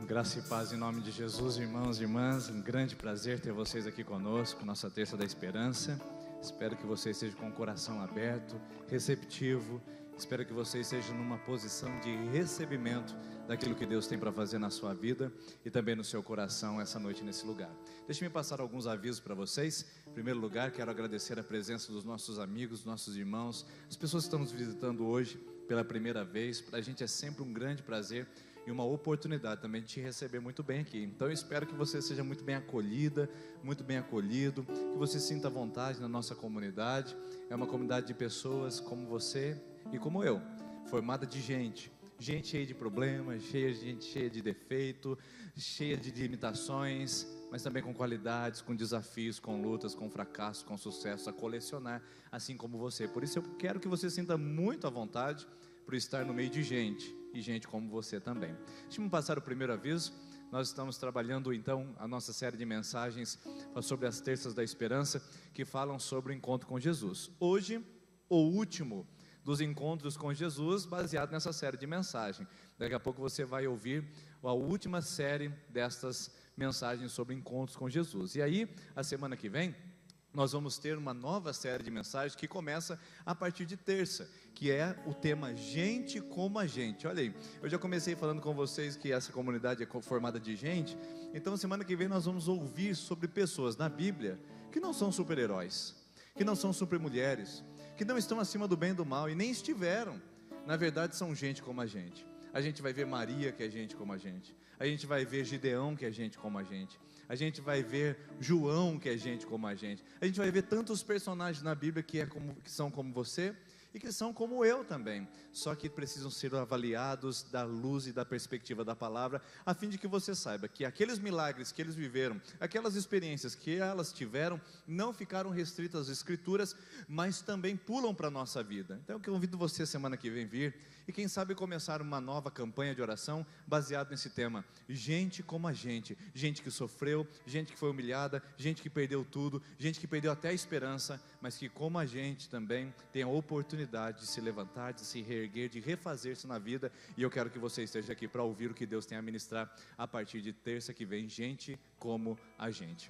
Graça e paz em nome de Jesus, irmãos e irmãs. Um grande prazer ter vocês aqui conosco, nossa Terça da Esperança. Espero que vocês estejam com o coração aberto, receptivo. Espero que vocês estejam numa posição de recebimento daquilo que Deus tem para fazer na sua vida e também no seu coração essa noite nesse lugar. Deixe-me passar alguns avisos para vocês. Em primeiro lugar, quero agradecer a presença dos nossos amigos, nossos irmãos, as pessoas que estão nos visitando hoje pela primeira vez. Para a gente é sempre um grande prazer e uma oportunidade também de te receber muito bem aqui. Então eu espero que você seja muito bem acolhida, muito bem acolhido, que você sinta vontade na nossa comunidade. É uma comunidade de pessoas como você e como eu, formada de gente cheia de problemas, gente cheia de defeito, cheia de limitações, mas também com qualidades, com desafios, com lutas, com fracassos, com sucesso a colecionar, assim como você. Por isso eu quero que você sinta muito à vontade por estar no meio de gente, e gente como você também. Deixa-me passar o primeiro aviso. Nós estamos trabalhando então a nossa série de mensagens sobre as Terças da Esperança, que falam sobre o encontro com Jesus. Hoje, o último dos encontros com Jesus, baseado nessa série de mensagens. Daqui a pouco você vai ouvir a última série destas mensagens sobre encontros com Jesus. E aí, a semana que vem, nós vamos ter uma nova série de mensagens que começa a partir de terça, que é o tema Gente como a Gente. Olha aí, eu já comecei falando com vocês que essa comunidade é formada de gente. Então semana que vem nós vamos ouvir sobre pessoas na Bíblia que não são super-heróis, que não são super-mulheres, que não estão acima do bem e do mal e nem estiveram. Na verdade são gente como a gente. A gente vai ver Maria, que é gente como a gente. A gente vai ver Gideão, que é gente como a gente. A gente vai ver João, que é gente como a gente. A gente vai ver tantos personagens na Bíblia que são como você e que são como eu também, só que precisam ser avaliados da luz e da perspectiva da palavra, a fim de que você saiba que aqueles milagres que eles viveram, aquelas experiências que elas tiveram, não ficaram restritas às Escrituras, mas também pulam para a nossa vida. Então eu convido você semana que vem vir, e quem sabe começar uma nova campanha de oração, baseado nesse tema, gente como a gente que sofreu, gente que foi humilhada, gente que perdeu tudo, gente que perdeu até a esperança, mas que como a gente também tem a oportunidade de se levantar, de se reerguer, de refazer-se na vida. E eu quero que você esteja aqui para ouvir o que Deus tem a ministrar a partir de terça que vem, gente como a gente.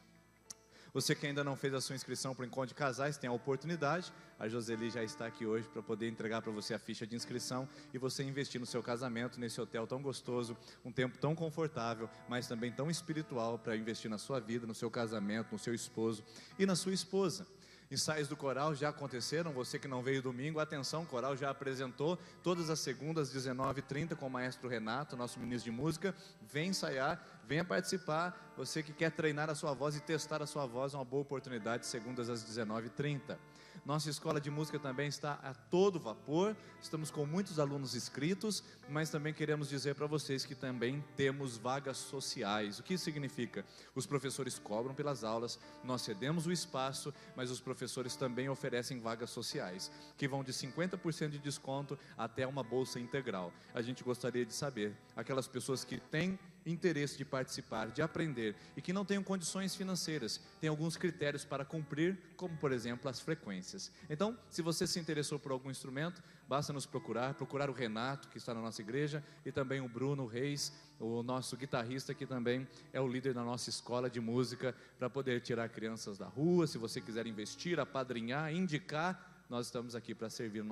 Você que ainda não fez a sua inscrição para o encontro de casais, tem a oportunidade. A Joseli já está aqui hoje para poder entregar para você a ficha de inscrição e você investir no seu casamento, nesse hotel tão gostoso, um tempo tão confortável, mas também tão espiritual, para investir na sua vida, no seu casamento, no seu esposo e na sua esposa. Ensaios do coral já aconteceram, você que não veio domingo, atenção, o coral já apresentou, todas as segundas, 19h30, com o maestro Renato, nosso ministro de música. Vem ensaiar, venha participar. Você que quer treinar a sua voz e testar a sua voz, é uma boa oportunidade, segundas às 19h30. Nossa escola de música também está a todo vapor, estamos com muitos alunos inscritos, mas também queremos dizer para vocês que também temos vagas sociais. O que isso significa? Os professores cobram pelas aulas, nós cedemos o espaço, mas os professores também oferecem vagas sociais, que vão de 50% de desconto até uma bolsa integral. A gente gostaria de saber, aquelas pessoas que têm interesse de participar, de aprender e que não tenham condições financeiras, tem alguns critérios para cumprir, como por exemplo as frequências. Então, se você se interessou por algum instrumento, basta nos procurar o Renato, que está na nossa igreja, e também o Bruno Reis, o nosso guitarrista, que também é o líder da nossa escola de música, para poder tirar crianças da rua. Se você quiser investir, apadrinhar, indicar, nós estamos aqui para servir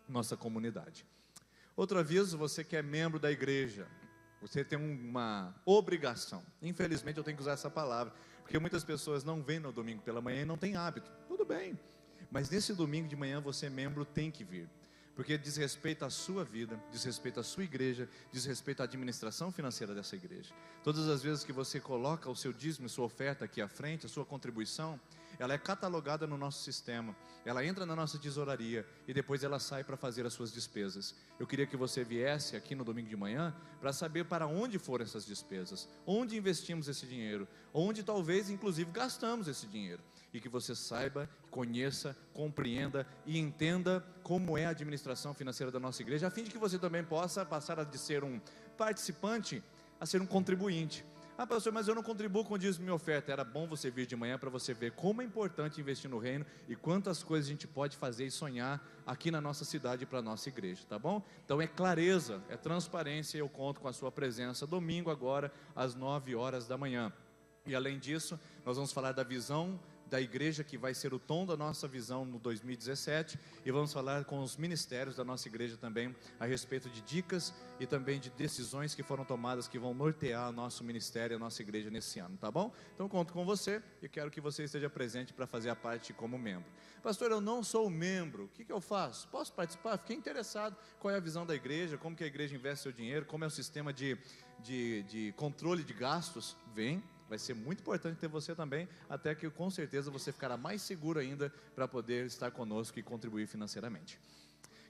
nossa comunidade. Outro aviso, você que é membro da igreja, você tem uma obrigação. Infelizmente eu tenho que usar essa palavra, porque muitas pessoas não vêm no domingo pela manhã e não têm hábito. Tudo bem, mas nesse domingo de manhã você, membro, tem que vir, porque diz respeito à sua vida, diz respeito à sua igreja, diz respeito à administração financeira dessa igreja. Todas as vezes que você coloca o seu dízimo, sua oferta aqui à frente, a sua contribuição, ela é catalogada no nosso sistema, ela entra na nossa tesouraria e depois ela sai para fazer as suas despesas. Eu queria que você viesse aqui no domingo de manhã para saber para onde foram essas despesas, onde investimos esse dinheiro, onde talvez inclusive gastamos esse dinheiro, e que você saiba, conheça, compreenda e entenda como é a administração financeira da nossa igreja, a fim de que você também possa passar de ser um participante a ser um contribuinte. Ah, pastor, mas eu não contribuo com o dízimo e minha oferta. Era bom você vir de manhã para você ver como é importante investir no reino e quantas coisas a gente pode fazer e sonhar aqui na nossa cidade e para a nossa igreja, tá bom? Então é clareza, é transparência, eu conto com a sua presença domingo agora às 9h da manhã. E além disso, nós vamos falar da visão da igreja, que vai ser o tom da nossa visão no 2017, e vamos falar com os ministérios da nossa igreja também, a respeito de dicas e também de decisões que foram tomadas, que vão nortear o nosso ministério, a nossa igreja nesse ano, tá bom? Então conto com você e quero que você esteja presente para fazer a parte como membro. Pastor, eu não sou membro, o que eu faço? Posso participar? Fiquei interessado, qual é a visão da igreja, como que a igreja investe seu dinheiro, como é o sistema de controle de gastos. Vem, vai ser muito importante ter você também, até que com certeza você ficará mais seguro ainda para poder estar conosco e contribuir financeiramente.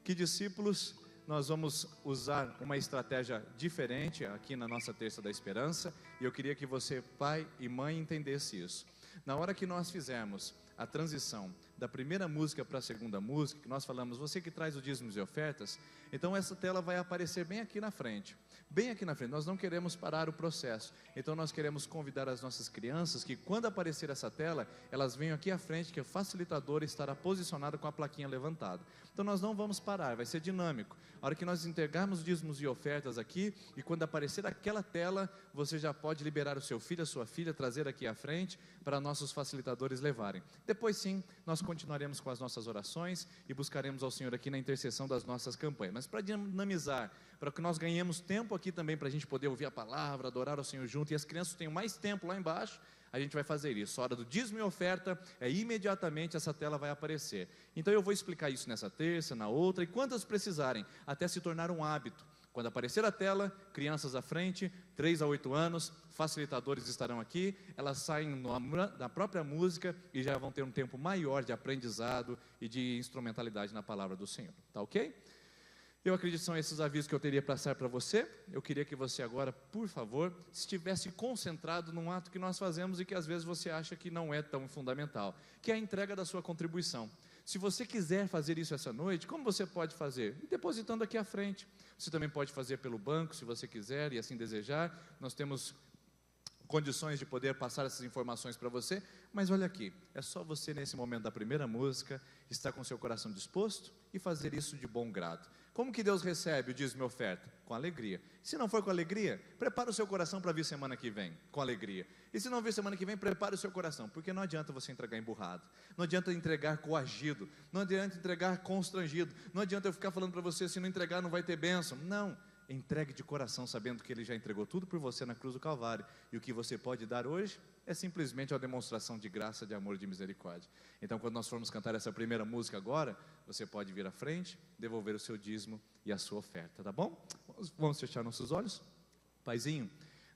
Que discípulos, nós vamos usar uma estratégia diferente aqui na nossa Terça da Esperança, e eu queria que você, pai e mãe, entendesse isso. Na hora que nós fizermos a transição da primeira música para a segunda música, que nós falamos, você que traz o dízimos e ofertas, então essa tela vai aparecer bem aqui na frente. Bem aqui na frente, nós não queremos parar o processo, então nós queremos convidar as nossas crianças, que quando aparecer essa tela, elas venham aqui à frente, que o facilitador estará posicionado com a plaquinha levantada. Então nós não vamos parar, vai ser dinâmico. A hora que nós entregarmos dízimos e ofertas aqui, e quando aparecer aquela tela, você já pode liberar o seu filho, a sua filha, trazer aqui à frente, para nossos facilitadores levarem. Depois sim, nós continuaremos com as nossas orações, e buscaremos ao Senhor aqui na intercessão das nossas campanhas. Mas para dinamizar, para que nós ganhemos tempo aqui também, para a gente poder ouvir a palavra, adorar ao Senhor junto, e as crianças tenham mais tempo lá embaixo, a gente vai fazer isso. A hora do dízimo e oferta, imediatamente essa tela vai aparecer. Então eu vou explicar isso nessa terça, na outra, e quantas precisarem, até se tornar um hábito. Quando aparecer a tela, crianças à frente, 3 a 8 anos, facilitadores estarão aqui, elas saem na própria música e já vão ter um tempo maior de aprendizado e de instrumentalidade na palavra do Senhor, tá ok? Eu acredito que são esses avisos que eu teria para passar para você. Eu queria que você agora, por favor, estivesse concentrado num ato que nós fazemos e que às vezes você acha que não é tão fundamental, que é a entrega da sua contribuição. Se você quiser fazer isso essa noite, como você pode fazer? Depositando aqui à frente. Você também pode fazer pelo banco, se você quiser e assim desejar. Nós temos condições de poder passar essas informações para você, mas olha aqui, é só você nesse momento da primeira música, estar com seu coração disposto e fazer isso de bom grado. Como que Deus recebe o dízimo e oferta? Com alegria. Se não for com alegria, prepara o seu coração para vir semana que vem, com alegria. E se não vir semana que vem, prepara o seu coração, porque não adianta você entregar emburrado, não adianta entregar coagido, não adianta entregar constrangido, não adianta eu ficar falando para você, se não entregar não vai ter bênção. Não, entregue de coração, sabendo que Ele já entregou tudo por você na cruz do Calvário, e o que você pode dar hoje é simplesmente uma demonstração de graça, de amor e de misericórdia. Então, quando nós formos cantar essa primeira música agora, você pode vir à frente, devolver o seu dízimo e a sua oferta, tá bom? Vamos fechar nossos olhos? Paizinho,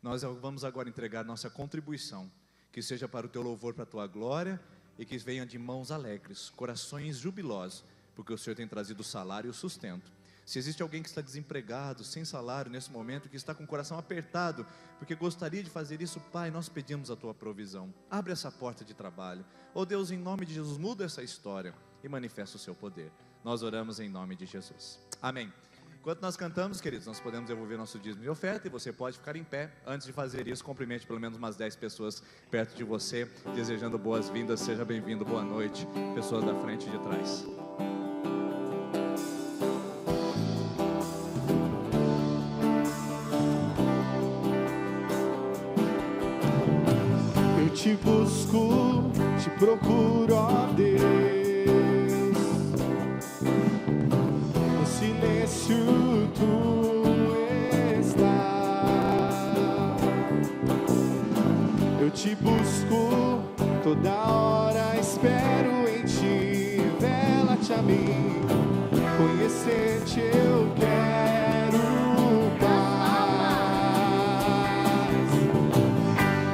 nós vamos agora entregar nossa contribuição, que seja para o teu louvor, para a tua glória, e que venha de mãos alegres, corações jubilosos, porque o Senhor tem trazido o salário e o sustento. Se existe alguém que está desempregado, sem salário nesse momento, que está com o coração apertado, porque gostaria de fazer isso, Pai, nós pedimos a tua provisão. Abre essa porta de trabalho. Oh Deus, em nome de Jesus, muda essa história e manifesta o seu poder. Nós oramos em nome de Jesus. Amém. Enquanto nós cantamos, queridos, nós podemos devolver nosso dízimo e oferta, e você pode ficar em pé. Antes de fazer isso, cumprimente pelo menos umas 10 pessoas perto de você, desejando boas-vindas. Seja bem-vindo, boa noite, pessoas da frente e de trás. Eu te busco, te procuro, ó Deus. No silêncio tu estás. Eu te busco, toda hora espero em ti. Revela-te a mim, conhecer-te eu quero, paz.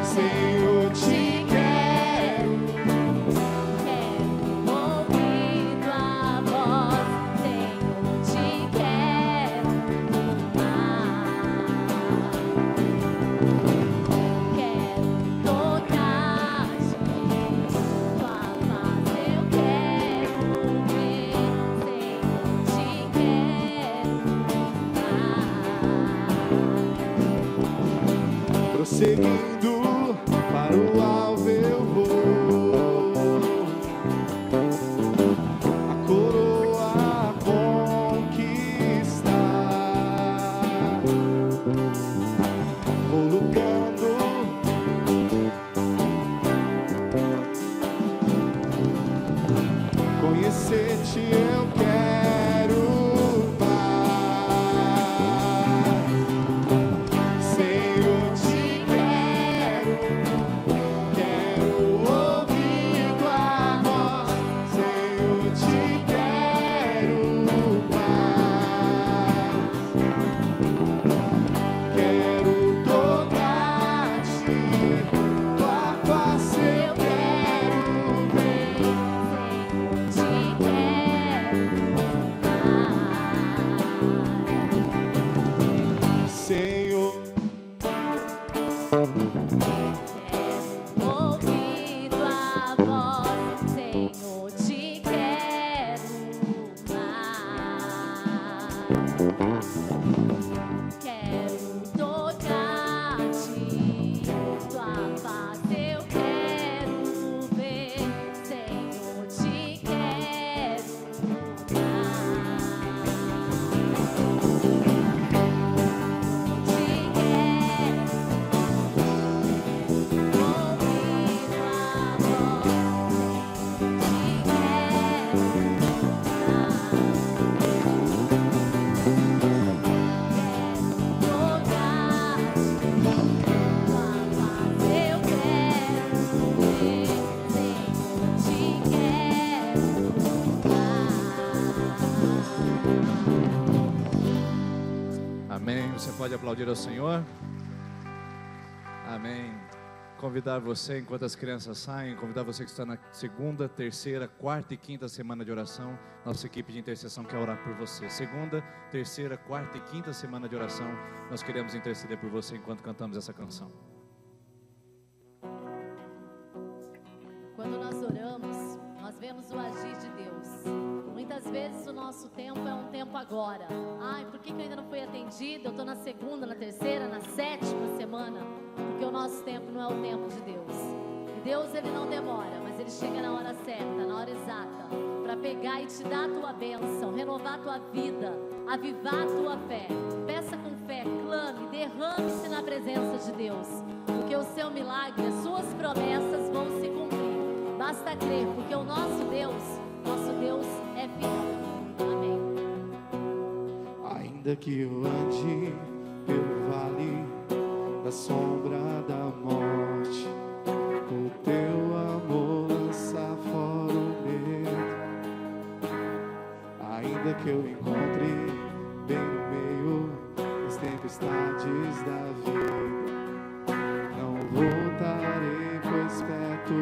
Senhor, te quero. Ouvir tua voz, Senhor, te quero mais. Quero tocar-te, tua paz eu quero ver, Senhor, te quero mais. Prosseguindo para o alvo eu vou, a coroa conquistar. Vou lutando, conhecer-te eu quero, paz. Senhor, te quero, quero ouvir tua voz. Senhor, te quero, paz. Quero tocar-te, tua face eu quero ver. Senhor, te quero mais. Senhor, Ouvir tua voz, Senhor, te quero mais. Quero tocar-te, tua face eu quero ver, Senhor, te quero Amém. Você pode aplaudir ao Senhor? Amém. Convidar você, enquanto as crianças saem, convidar você que está na segunda, terceira, quarta e quinta semana de oração. Nossa equipe de intercessão quer orar por você. Segunda, terceira, quarta e quinta semana de oração, nós queremos interceder por você enquanto cantamos essa canção. Quando nós oramos, nós vemos o agir de Deus. Muitas vezes o nosso tempo é um tempo agora. Ai, por que eu ainda não fui atendido? Eu estou na segunda, na terceira, na sétima semana. Porque o nosso tempo não é o tempo de Deus. E Deus, Ele não demora, mas Ele chega na hora certa, na hora exata, para pegar e te dar a tua bênção, renovar a tua vida, avivar a tua fé. Peça com fé, clame, derrame-se na presença de Deus, porque o seu milagre, as suas promessas vão se cumprir. Basta crer, porque o nosso Deus é fiel. Amém. ainda que eu ande pelo vale da sombra da morte, teu amor lança fora o medo. Ainda que eu encontre bem no meio das tempestades da vida, não voltarei, pois perto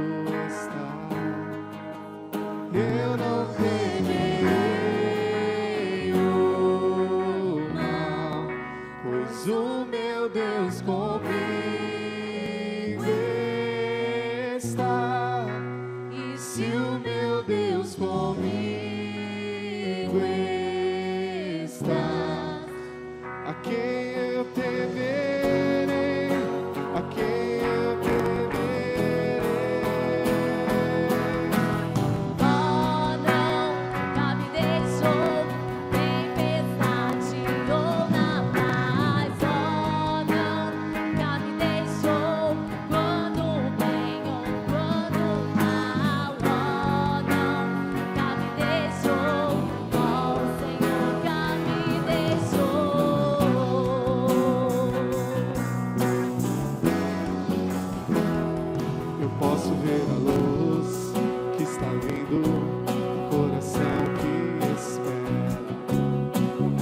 está. Eu não temerei o mal, pois o meu Deus comigo está. E se o meu Deus comigo está, a quem eu temerei, a quem eu temerei. Oh, não, nunca me deixou tempestade ou na paz. Oh, não, nunca me deixou quando bem ou quando mal. Oh, não, nunca me deixou. Oh, o Senhor nunca me deixou. Eu posso ver a luz que está vindo, o coração que espera,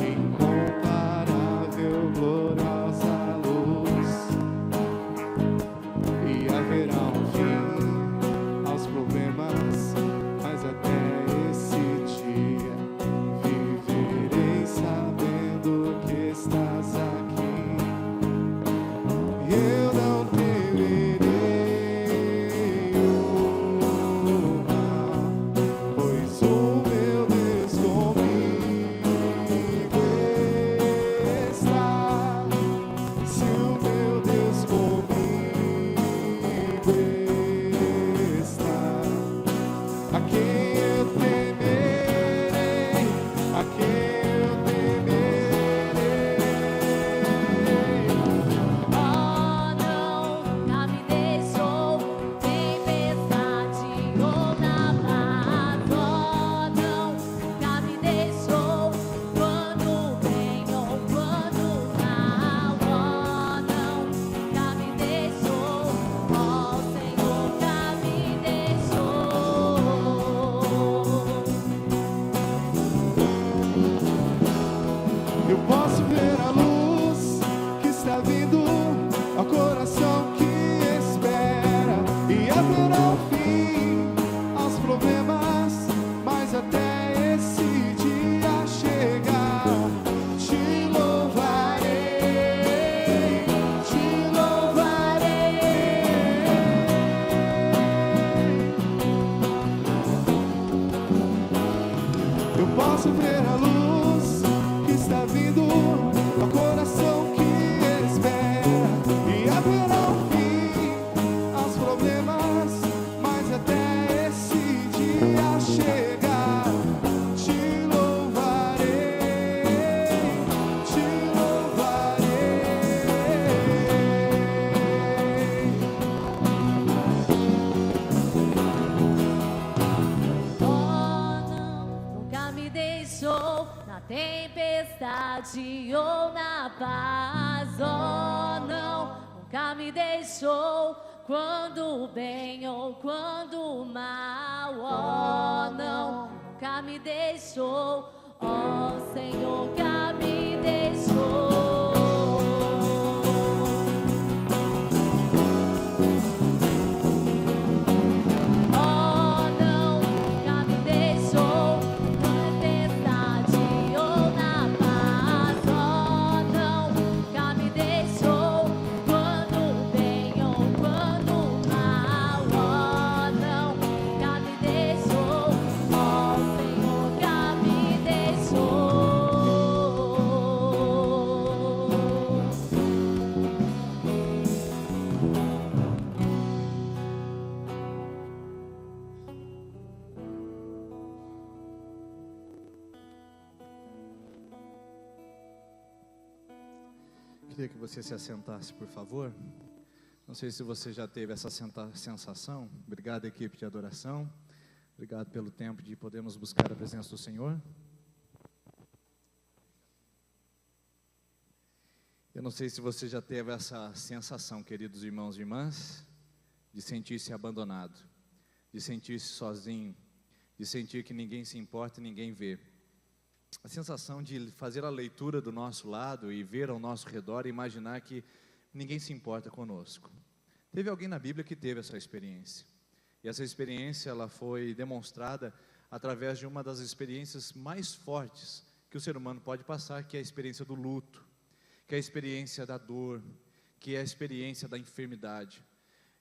incomparável, gloriosa luz. E haverá um fim aos problemas, mas até esse dia viverei sabendo que estás aqui. Eu não temerei o mal, pois o meu Deus comigo está. Se o meu Deus comigo está, a quem eu temerei, a quem eu temerei. Oh, não, nunca me deixou tempestade ou na paz. Oh, não, nunca me deixou quando bem ou quando mal. Oh, não, nunca me deixou. Oh, o Senhor nunca me deixou. Eu posso ver a luz que está vindo ao coração que espera, e haverá um fim aos problemas, mas até esse dia chegar, te louvarei, te louvarei. Eu posso ver a luz que está vindo ao coração que espera, e haverá um fim aos problemas, mas até esse dia chegar, te louvarei, te louvarei. Oh, não, nunca me deixou na tempestade ou na paz. Oh, não, nunca me deixou quando bem ou quando mal. Oh, não, nunca me deixou. Oh, Senhor, nunca me deixou. Oh, não, nunca me deixou tempestade ou na paz. Oh, não, nunca me deixou quando bem ou quando mal. Oh, não, nunca me deixou. Oh, Senhor, nunca me deixou. Queria que você se assentasse, por favor. Não sei se você já teve essa sensação. Obrigado, equipe de adoração. Obrigado pelo tempo de podermos buscar a presença do Senhor. Eu não sei se você já teve essa sensação, queridos irmãos e irmãs, de sentir-se abandonado, de sentir-se sozinho, de sentir que ninguém se importa e ninguém vê. A sensação de fazer a leitura do nosso lado e ver ao nosso redor e imaginar que ninguém se importa conosco. Teve alguém na Bíblia que teve essa experiência. E essa experiência ela foi demonstrada através de uma das experiências mais fortes que o ser humano pode passar, que é a experiência do luto, que é a experiência da dor, que é a experiência da enfermidade.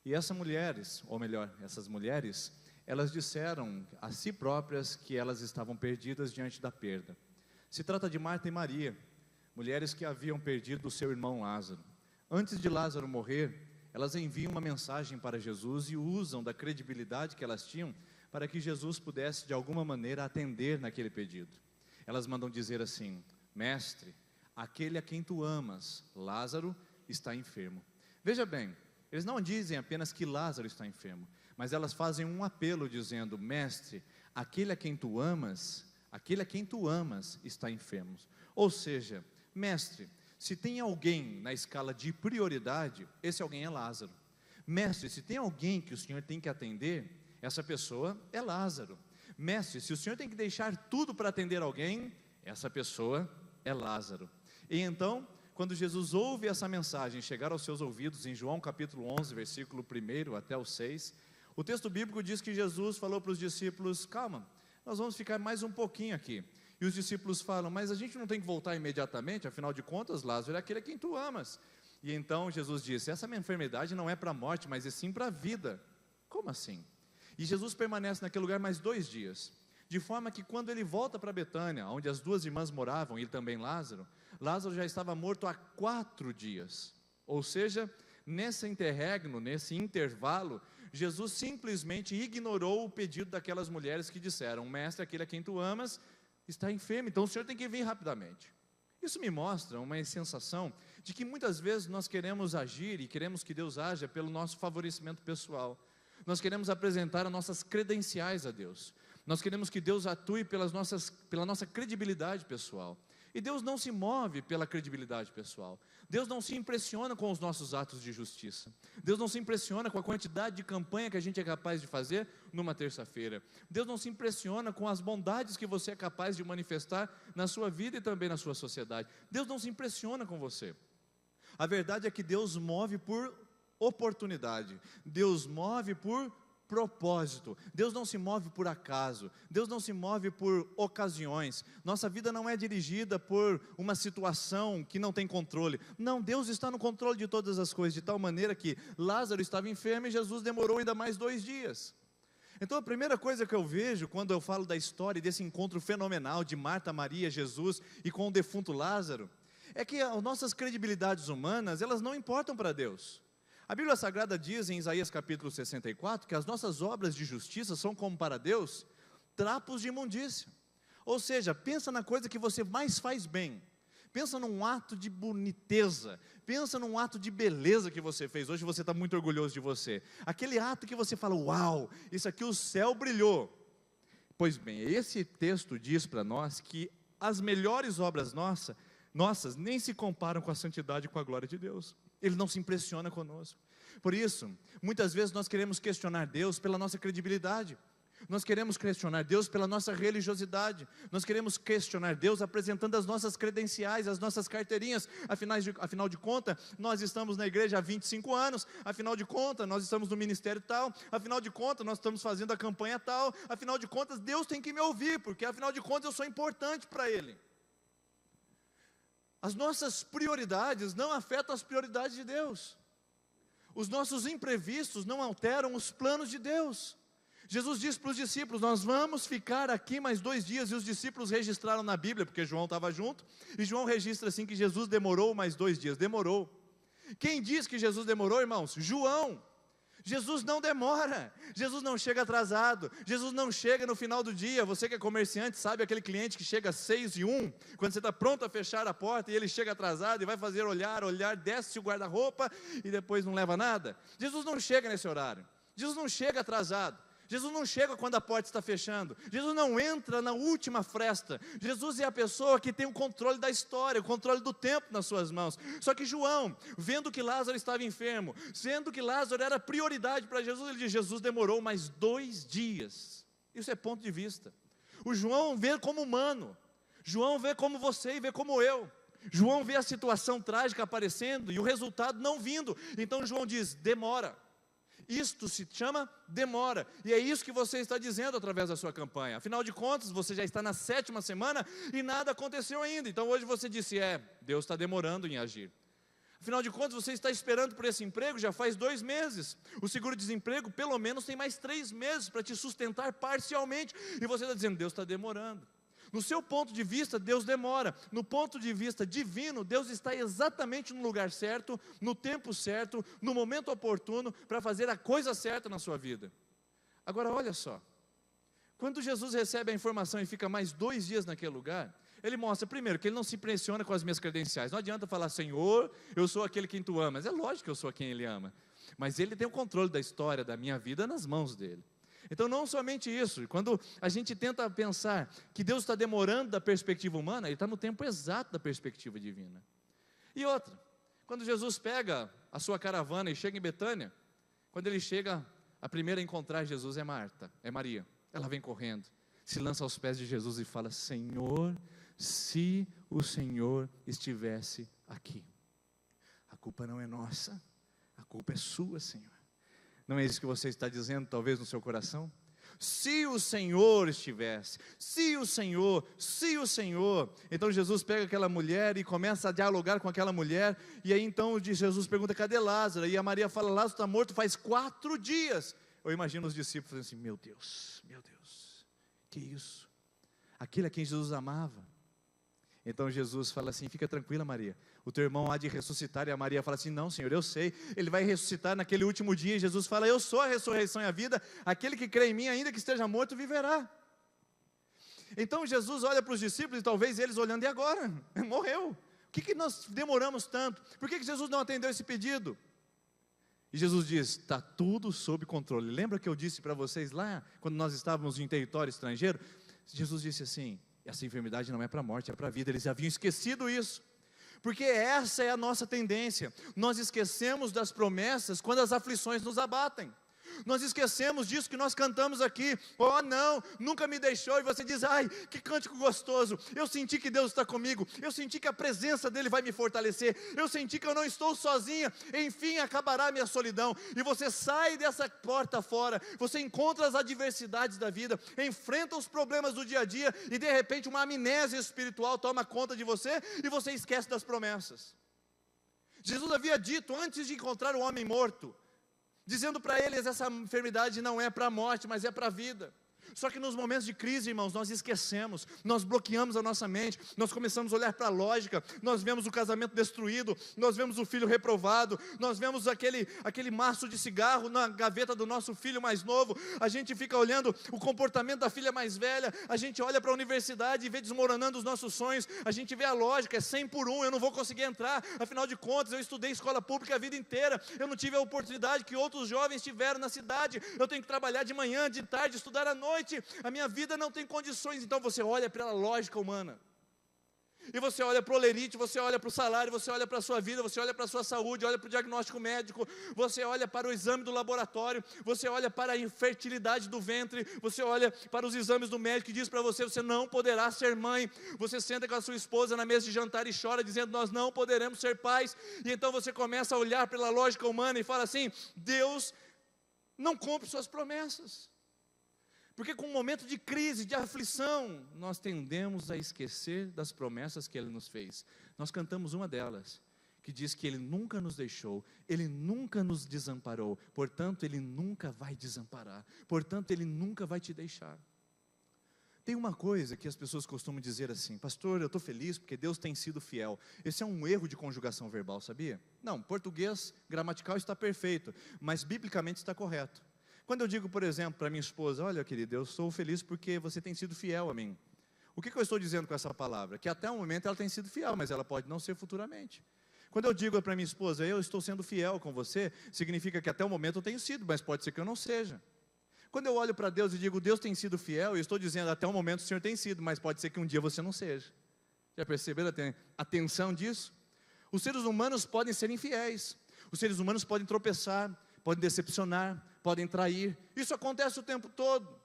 E essas mulheres, elas disseram a si próprias que elas estavam perdidas diante da perda. Se trata de Marta e Maria, mulheres que haviam perdido o seu irmão Lázaro. Antes de Lázaro morrer, elas enviam uma mensagem para Jesus e usam da credibilidade que elas tinham para que Jesus pudesse de alguma maneira atender naquele pedido. Elas mandam dizer assim: mestre, aquele a quem tu amas, Lázaro, está enfermo. Veja bem, eles não dizem apenas que Lázaro está enfermo, mas elas fazem um apelo dizendo: mestre, aquele a quem tu amas está enfermo. Ou seja, mestre, se tem alguém na escala de prioridade, esse alguém é Lázaro. Mestre, se tem alguém que o Senhor tem que atender, essa pessoa é Lázaro. Mestre, se o Senhor tem que deixar tudo para atender alguém, essa pessoa é Lázaro. E então, quando Jesus ouve essa mensagem chegar aos seus ouvidos, em João capítulo 11, versículo 1 até o 6, o texto bíblico diz que Jesus falou para os discípulos: calma, nós vamos ficar mais um pouquinho aqui. E os discípulos falam: mas a gente não tem que voltar imediatamente, afinal de contas, Lázaro é aquele a quem tu amas. E então Jesus disse: essa minha enfermidade não é para a morte, mas é sim para a vida. Como assim? E Jesus permanece naquele lugar mais 2 dias, de forma que quando ele volta para Betânia, onde as 2 irmãs moravam, e também Lázaro já estava morto há 4 dias. Ou seja, nesse interregno, nesse intervalo, Jesus simplesmente ignorou o pedido daquelas mulheres que disseram: mestre, aquele a quem tu amas está enfermo, então o Senhor tem que vir rapidamente. Isso me mostra uma sensação de que muitas vezes nós queremos agir e queremos que Deus haja pelo nosso favorecimento pessoal. Nós queremos apresentar as nossas credenciais a Deus. Nós queremos que Deus atue pela nossa credibilidade pessoal. E Deus não se move pela credibilidade pessoal. Deus não se impressiona com os nossos atos de justiça. Deus não se impressiona com a quantidade de campanha que a gente é capaz de fazer numa terça-feira. Deus não se impressiona com as bondades que você é capaz de manifestar na sua vida e também na sua sociedade. Deus não se impressiona com você. A verdade é que Deus move por oportunidade. Deus move por propósito. Deus não se move por acaso. Deus não se move por ocasiões. Nossa vida não é dirigida por uma situação que não tem controle. Não, Deus está no controle de todas as coisas, de tal maneira que Lázaro estava enfermo e Jesus demorou ainda mais 2 dias. Então a primeira coisa que eu vejo quando eu falo da história desse encontro fenomenal de Marta, Maria, Jesus e com o defunto Lázaro, é que as nossas credibilidades humanas, elas não importam para Deus. A Bíblia Sagrada diz em Isaías capítulo 64 que as nossas obras de justiça são como para Deus trapos de imundícia. Ou seja, pensa na coisa que você mais faz bem. Pensa num ato de boniteza. Pensa num ato de beleza que você fez. Hoje você está muito orgulhoso de você. Aquele ato que você fala: uau, isso aqui o céu brilhou. Pois bem, esse texto diz para nós que as melhores obras nossas nem se comparam com a santidade e com a glória de Deus. Ele não se impressiona conosco. Por isso, muitas vezes nós queremos questionar Deus pela nossa credibilidade. Nós queremos questionar Deus pela nossa religiosidade. Nós queremos questionar Deus apresentando as nossas credenciais, as nossas carteirinhas. Afinal de contas, nós estamos na igreja há 25 anos. Afinal de contas, nós estamos no ministério tal. Afinal de contas, nós estamos fazendo a campanha tal. Afinal de contas, Deus tem que me ouvir, porque afinal de contas eu sou importante para Ele. As nossas prioridades não afetam as prioridades de Deus. Os nossos imprevistos não alteram os planos de Deus. Jesus disse para os discípulos: nós vamos ficar aqui mais 2 dias. E os discípulos registraram na Bíblia, porque João estava junto. E João registra assim que Jesus demorou mais 2 dias. Demorou. Quem diz que Jesus demorou, irmãos? João. Jesus não demora, Jesus não chega atrasado, Jesus não chega no final do dia. Você que é comerciante sabe aquele cliente que chega às 6:01, quando você está pronto a fechar a porta e ele chega atrasado e vai fazer olhar, desce o guarda-roupa e depois não leva nada. Jesus não chega nesse horário, Jesus não chega atrasado. Jesus não chega quando a porta está fechando. Jesus não entra na última fresta. Jesus é a pessoa que tem o controle da história, o controle do tempo nas suas mãos. Só que João, vendo que Lázaro estava enfermo, sendo que Lázaro era prioridade para Jesus, ele diz: Jesus demorou mais 2 dias. Isso é ponto de vista. O João vê como humano. João vê como você e vê como eu. João vê a situação trágica aparecendo e o resultado não vindo. Então João diz: demora. Isto se chama demora, e é isso que você está dizendo através da sua campanha. Afinal de contas, você já está na 7ª semana e nada aconteceu ainda. Então hoje você disse: Deus está demorando em agir. Afinal de contas, você está esperando por esse emprego já faz 2 meses. O seguro-desemprego pelo menos tem mais 3 meses para te sustentar parcialmente, e você está dizendo: Deus está demorando. No seu ponto de vista, Deus demora. No ponto de vista divino, Deus está exatamente no lugar certo, no tempo certo, no momento oportuno, para fazer a coisa certa na sua vida. Agora olha só, quando Jesus recebe a informação e fica mais 2 dias naquele lugar, ele mostra primeiro que ele não se impressiona com as minhas credenciais. Não adianta falar: Senhor, eu sou aquele quem tu amas. É lógico que eu sou quem ele ama, mas ele tem o controle da história da minha vida nas mãos dele. Então não somente isso, quando a gente tenta pensar que Deus está demorando da perspectiva humana, Ele está no tempo exato da perspectiva divina. E outra, quando Jesus pega a sua caravana e chega em Betânia, quando ele chega, a primeira a encontrar Jesus é Marta, é Maria. Ela vem correndo, se lança aos pés de Jesus e fala: Senhor, se o Senhor estivesse aqui. A culpa não é nossa, a culpa é sua, Senhor. Não é isso que você está dizendo, talvez, no seu coração? Se o Senhor estivesse, se o Senhor. Então Jesus pega aquela mulher e começa a dialogar com aquela mulher. E aí então Jesus pergunta: cadê Lázaro? E a Maria fala: Lázaro está morto faz 4 dias. Eu imagino os discípulos falando assim: meu Deus, que isso? Aquele a quem Jesus amava. Então Jesus fala assim: fica tranquila, Maria, o teu irmão há de ressuscitar. E a Maria fala assim: não, Senhor, eu sei, ele vai ressuscitar naquele último dia. E Jesus fala: eu sou a ressurreição e a vida, aquele que crê em mim, ainda que esteja morto, viverá. Então Jesus olha para os discípulos, e talvez eles olhando: e agora? Morreu. O que nós demoramos tanto? Por que Jesus não atendeu esse pedido? E Jesus diz: está tudo sob controle. Lembra que eu disse para vocês lá, quando nós estávamos em território estrangeiro? Jesus disse assim: essa enfermidade não é para a morte, é para a vida. Eles haviam esquecido isso, porque essa é a nossa tendência. Nós esquecemos das promessas quando as aflições nos abatem. Nós esquecemos disso que nós cantamos aqui: oh não, nunca me deixou. E você diz: ai, que cântico gostoso, eu senti que Deus está comigo, eu senti que a presença dEle vai me fortalecer, eu senti que eu não estou sozinha, enfim acabará a minha solidão. E você sai dessa porta fora, você encontra as adversidades da vida, enfrenta os problemas do dia a dia, e de repente uma amnésia espiritual toma conta de você, e você esquece das promessas. Jesus havia dito antes de encontrar o homem morto, dizendo para eles: essa enfermidade não é para a morte, mas é para a vida. Só que nos momentos de crise, irmãos, nós esquecemos, nós bloqueamos a nossa mente, nós começamos a olhar para a lógica, nós vemos o casamento destruído, nós vemos o filho reprovado, nós vemos aquele maço de cigarro na gaveta do nosso filho mais novo, a gente fica olhando o comportamento da filha mais velha, a gente olha para a universidade e vê desmoronando os nossos sonhos, a gente vê a lógica: é 100 por 1, eu não vou conseguir entrar, afinal de contas eu estudei escola pública a vida inteira, eu não tive a oportunidade que outros jovens tiveram na cidade, eu tenho que trabalhar de manhã, de tarde, estudar à noite, a minha vida não tem condições. Então você olha pela lógica humana, e você olha para o olerite, você olha para o salário, você olha para a sua vida, você olha para a sua saúde, olha para o diagnóstico médico, você olha para o exame do laboratório, você olha para a infertilidade do ventre, você olha para os exames do médico que diz para você: você não poderá ser mãe. Você senta com a sua esposa na mesa de jantar e chora, dizendo: nós não poderemos ser pais. E então você começa a olhar pela lógica humana e fala assim: Deus não cumpre suas promessas. Porque com um momento de crise, de aflição, nós tendemos a esquecer das promessas que Ele nos fez. Nós cantamos uma delas, que diz que Ele nunca nos deixou, Ele nunca nos desamparou, portanto Ele nunca vai desamparar, portanto Ele nunca vai te deixar. Tem uma coisa que as pessoas costumam dizer assim: pastor, eu estou feliz porque Deus tem sido fiel. Esse é um erro de conjugação verbal, sabia? Não, português gramatical está perfeito, mas biblicamente está correto. Quando eu digo, por exemplo, para minha esposa: olha, querida, eu sou feliz porque você tem sido fiel a mim. O que eu estou dizendo com essa palavra? Que até o momento ela tem sido fiel, mas ela pode não ser futuramente. Quando eu digo para minha esposa: eu estou sendo fiel com você, significa que até o momento eu tenho sido, mas pode ser que eu não seja. Quando eu olho para Deus e digo, Deus tem sido fiel, eu estou dizendo, até o momento o Senhor tem sido, mas pode ser que um dia você não seja. Já perceberam a tensão disso? Os seres humanos podem ser infiéis, os seres humanos podem tropeçar, podem decepcionar, podem trair, isso acontece o tempo todo.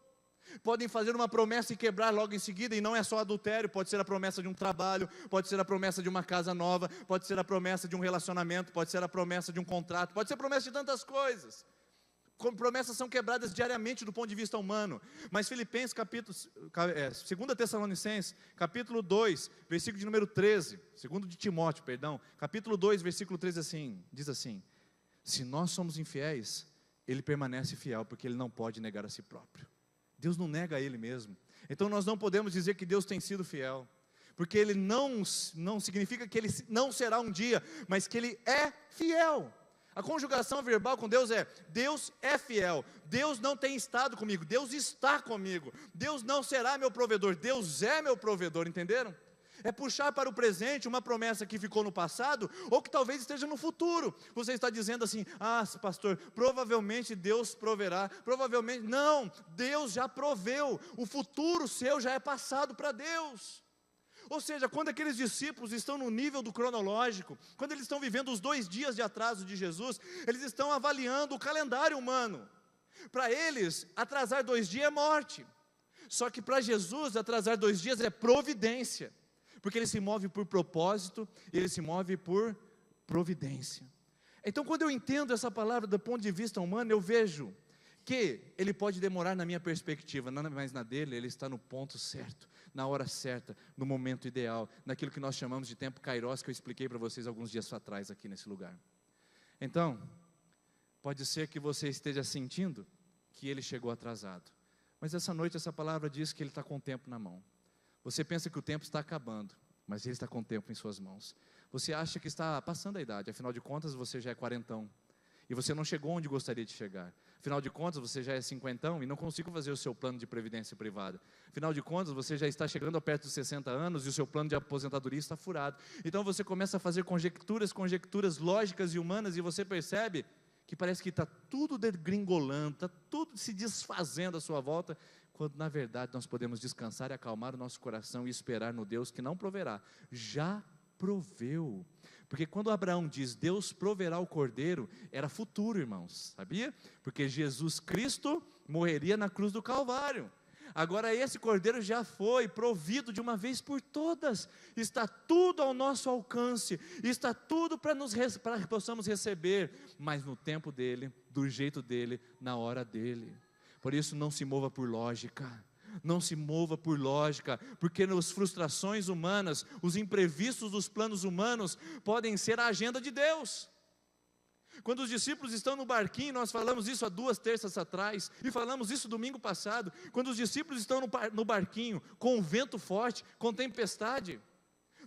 Podem fazer uma promessa e quebrar logo em seguida, e não é só adultério, pode ser a promessa de um trabalho, pode ser a promessa de uma casa nova, pode ser a promessa de um relacionamento, pode ser a promessa de um contrato, pode ser a promessa de tantas coisas. Promessas são quebradas diariamente do ponto de vista humano, mas Filipenses, 2 Tessalonicenses, capítulo 2, versículo de número 13, 2 de Timóteo, perdão, capítulo 2, versículo 13 diz assim, se nós somos infiéis, Ele permanece fiel, porque Ele não pode negar a si próprio. Deus não nega a Ele mesmo, então nós não podemos dizer que Deus tem sido fiel, porque Ele não significa que Ele não será um dia, mas que Ele é fiel. A conjugação verbal com Deus é fiel, Deus não tem estado comigo, Deus está comigo, Deus não será meu provedor, Deus é meu provedor, entenderam? É puxar para o presente uma promessa que ficou no passado, ou que talvez esteja no futuro. Você está dizendo assim, pastor, provavelmente Deus proverá, provavelmente, não, Deus já proveu, o futuro seu já é passado para Deus. Ou seja, quando aqueles discípulos estão no nível do cronológico, quando eles estão vivendo os 2 dias de atraso de Jesus, eles estão avaliando o calendário humano. Para eles, atrasar 2 dias é morte. Só que para Jesus, atrasar 2 dias é providência. Porque Ele se move por propósito, Ele se move por providência. Então, quando eu entendo essa palavra do ponto de vista humano, eu vejo que Ele pode demorar na minha perspectiva, mas na dele, Ele está no ponto certo, na hora certa, no momento ideal, naquilo que nós chamamos de tempo kairos, que eu expliquei para vocês alguns dias atrás aqui nesse lugar. Então, pode ser que você esteja sentindo que Ele chegou atrasado, mas essa noite essa palavra diz que Ele está com o tempo na mão. Você pensa que o tempo está acabando, mas Ele está com o tempo em suas mãos. Você acha que está passando a idade, afinal de contas você já é quarentão, e você não chegou onde gostaria de chegar. Afinal de contas, você já é cinquentão e não consigo fazer o seu plano de previdência privada. Afinal de contas, você já está chegando a perto dos 60 anos e o seu plano de aposentadoria está furado. Então você começa a fazer conjecturas lógicas e humanas, e você percebe que parece que está tudo degringolando, está tudo se desfazendo à sua volta, quando na verdade nós podemos descansar e acalmar o nosso coração e esperar no Deus que não proverá, já proveu. Porque quando Abraão diz, Deus proverá o cordeiro, era futuro, irmãos, sabia? Porque Jesus Cristo morreria na cruz do Calvário. Agora esse cordeiro já foi provido de uma vez por todas, está tudo ao nosso alcance, está tudo para que possamos receber, mas no tempo dele, do jeito dele, na hora dele. Por isso não se mova por lógica, não se mova por lógica, porque as frustrações humanas, os imprevistos dos planos humanos, podem ser a agenda de Deus. Quando os discípulos estão no barquinho, nós falamos isso há 2 terças atrás, e falamos isso domingo passado, quando os discípulos estão no barquinho, com vento forte, com tempestade,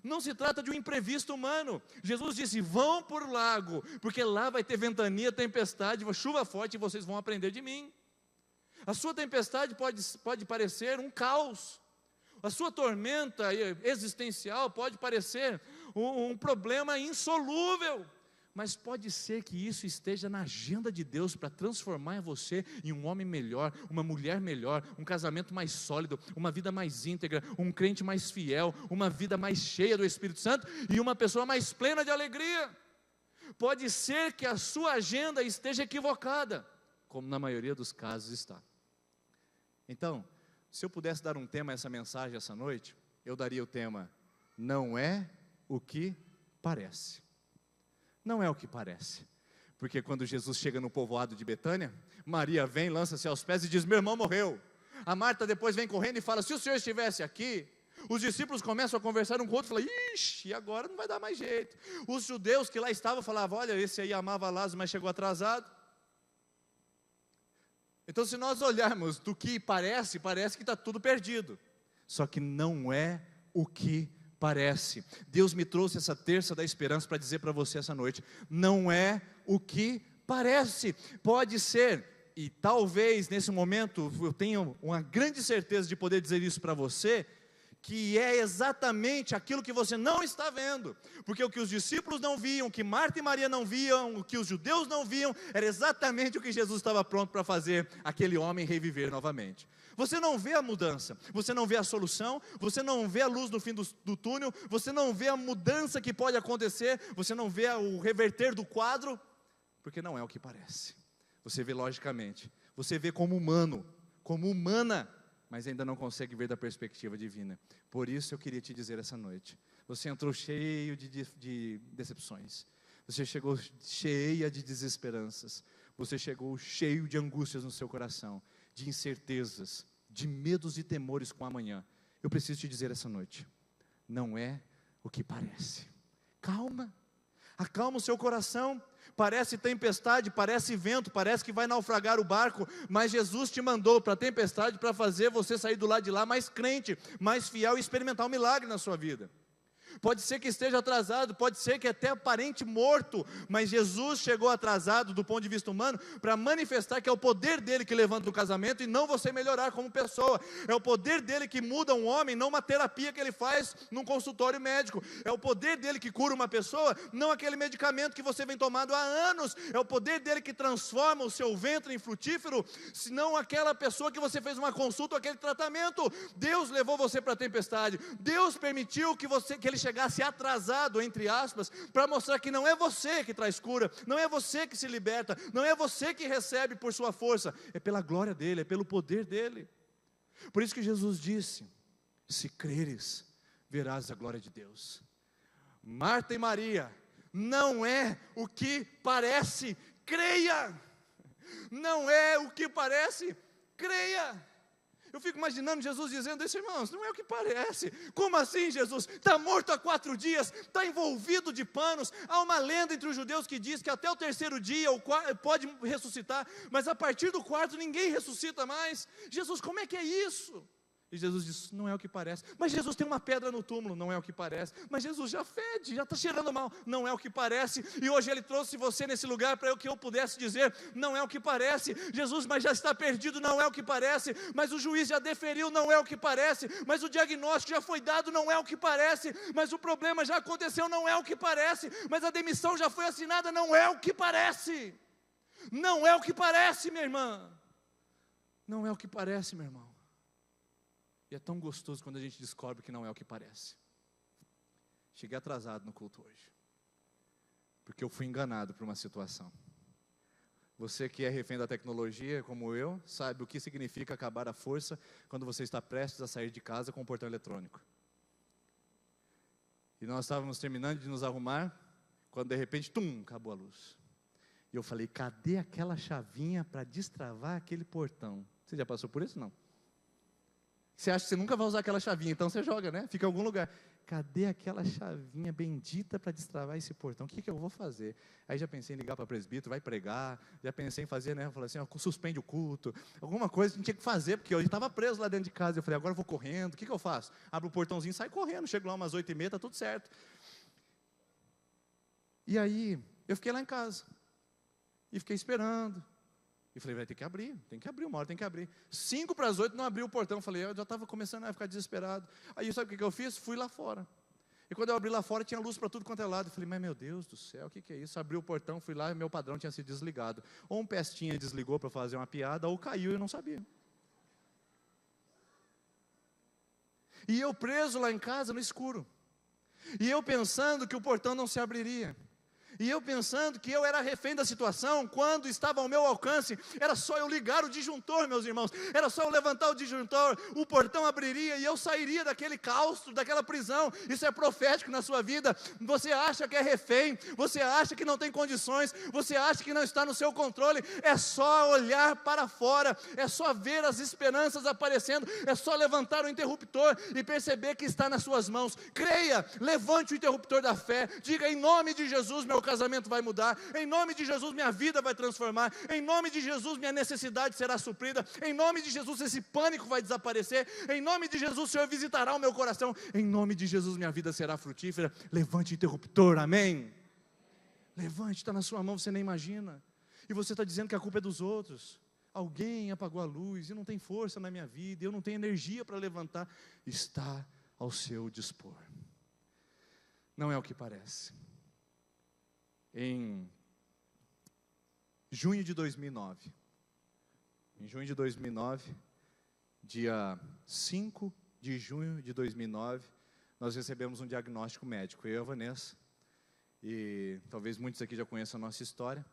não se trata de um imprevisto humano. Jesus disse, vão por lago, porque lá vai ter ventania, tempestade, chuva forte, e vocês vão aprender de mim. A sua tempestade pode parecer um caos, a sua tormenta existencial pode parecer um problema insolúvel, mas pode ser que isso esteja na agenda de Deus para transformar você em um homem melhor, uma mulher melhor, um casamento mais sólido, uma vida mais íntegra, um crente mais fiel, uma vida mais cheia do Espírito Santo e uma pessoa mais plena de alegria. Pode ser que a sua agenda esteja equivocada, como na maioria dos casos está. Então, se eu pudesse dar um tema a essa mensagem essa noite, eu daria o tema, não é o que parece. Não é o que parece, porque quando Jesus chega no povoado de Betânia, Maria vem, lança-se aos pés e diz, meu irmão morreu. A Marta depois vem correndo e fala, se o Senhor estivesse aqui. Os discípulos começam a conversar um com o outro, falam, ixi, agora não vai dar mais jeito. Os judeus que lá estavam falavam, olha, esse aí amava Lázaro, mas chegou atrasado. Então, se nós olharmos do que parece que está tudo perdido. Só que não é o que parece. Deus me trouxe essa terça da esperança para dizer para você essa noite, não é o que parece. Pode ser, e talvez nesse momento eu tenha uma grande certeza de poder dizer isso para você, que é exatamente aquilo que você não está vendo, porque o que os discípulos não viam, o que Marta e Maria não viam, o que os judeus não viam, era exatamente o que Jesus estava pronto para fazer, aquele homem reviver novamente. Você não vê a mudança, você não vê a solução, você não vê a luz no fim do túnel, você não vê a mudança que pode acontecer, você não vê o reverter do quadro, porque não é o que parece. Você vê logicamente, você vê como humano, como humana, mas ainda não consegue ver da perspectiva divina. Por isso eu queria te dizer essa noite, você entrou cheio de decepções, você chegou cheia de desesperanças, você chegou cheio de angústias no seu coração, de incertezas, de medos e temores com amanhã. Eu preciso te dizer essa noite, não é o que parece. Calma, acalma o seu coração. Parece tempestade, parece vento, parece que vai naufragar o barco, mas Jesus te mandou para a tempestade para fazer você sair do lado de lá mais crente, mais fiel e experimentar um milagre na sua vida. Pode ser que esteja atrasado, pode ser que até parente morto, mas Jesus chegou atrasado do ponto de vista humano para manifestar que é o poder dele que levanta o casamento e não você melhorar como pessoa. É o poder dele que muda um homem, não uma terapia que ele faz num consultório médico. É o poder dele que cura uma pessoa, não aquele medicamento que você vem tomando há anos. É o poder dele que transforma o seu ventre em frutífero, senão aquela pessoa que você fez uma consulta ou aquele tratamento. Deus levou você para a tempestade, Deus permitiu que ele chegasse atrasado, entre aspas, para mostrar que não é você que traz cura, não é você que se liberta, não é você que recebe por sua força, é pela glória dele, é pelo poder dele. Por isso que Jesus disse, se creres, verás a glória de Deus. Marta e Maria, não é o que parece, creia, não é o que parece, creia. Eu fico imaginando Jesus dizendo isso, irmãos, não é o que parece. Como assim, Jesus? Está morto há 4 dias, está envolvido de panos. Há uma lenda entre os judeus que diz que até o 3º dia pode ressuscitar, mas a partir do 4º ninguém ressuscita mais. Jesus, como é que é isso? E Jesus diz, não é o que parece. Mas Jesus tem uma pedra no túmulo, não é o que parece. Mas Jesus já fede, já está cheirando mal, não é o que parece. E hoje Ele trouxe você nesse lugar para que eu pudesse dizer, não é o que parece. Jesus, mas já está perdido, não é o que parece. Mas o juiz já deferiu, não é o que parece. Mas o diagnóstico já foi dado, não é o que parece. Mas o problema já aconteceu, não é o que parece. Mas a demissão já foi assinada, não é o que parece. Não é o que parece, minha irmã. Não é o que parece, meu irmão. E é tão gostoso quando a gente descobre que não é o que parece. Cheguei atrasado no culto hoje, porque eu fui enganado por uma situação. Você que é refém da tecnologia, como eu, sabe o que significa acabar a força quando você está prestes a sair de casa com o portão eletrônico. E nós estávamos terminando de nos arrumar, quando de repente, acabou a luz. E eu falei, cadê aquela chavinha para destravar aquele portão? Você já passou por isso? Não. Você acha que você nunca vai usar aquela chavinha, então você joga, né? Fica em algum lugar. Cadê aquela chavinha bendita para destravar esse portão? O que eu vou fazer? Aí já pensei em ligar para o presbítero, vai pregar. Já pensei em fazer, né? Eu falei assim, suspende o culto. Alguma coisa que a gente tinha que fazer, porque eu estava preso lá dentro de casa. Eu falei, agora eu vou correndo. O que eu faço? Abro o portãozinho e saio correndo. Chego lá umas 8h30, está tudo certo. E aí, eu fiquei lá em casa. E fiquei esperando. E falei, vai ter que abrir, tem que abrir, uma hora tem que abrir. 7:55 não abriu o portão, falei, eu já estava começando a ficar desesperado. Aí sabe o que eu fiz? Fui lá fora. E quando eu abri lá fora, tinha luz para tudo quanto é lado. Eu falei, mas meu Deus do céu, o que é isso? Abri o portão, fui lá e meu padrão tinha sido desligado. Ou um pestinha desligou para fazer uma piada, ou caiu e eu não sabia. E eu preso lá em casa no escuro. E eu pensando que o portão não se abriria. E eu pensando que eu era refém da situação, quando estava ao meu alcance, era só eu ligar o disjuntor, meus irmãos, era só eu levantar o disjuntor, o portão abriria e eu sairia daquele claustro, daquela prisão. Isso é profético na sua vida. Você acha que é refém, você acha que não tem condições, você acha que não está no seu controle, é só olhar para fora, é só ver as esperanças aparecendo, é só levantar o interruptor e perceber que está nas suas mãos. Creia, levante o interruptor da fé, diga em nome de Jesus, meu casamento vai mudar, em nome de Jesus minha vida vai transformar, em nome de Jesus minha necessidade será suprida, em nome de Jesus esse pânico vai desaparecer, em nome de Jesus o Senhor visitará o meu coração, em nome de Jesus minha vida será frutífera. Levante o interruptor, amém? Levante, está na sua mão, você nem imagina. E você está dizendo que a culpa é dos outros. Alguém apagou a luz e não tem força na minha vida, eu não tenho energia para levantar. Está ao seu dispor. Não é o que parece. Em junho de 2009, dia 5 de junho de 2009, nós recebemos um diagnóstico médico, eu e a Vanessa, e talvez muitos aqui já conheçam a nossa história,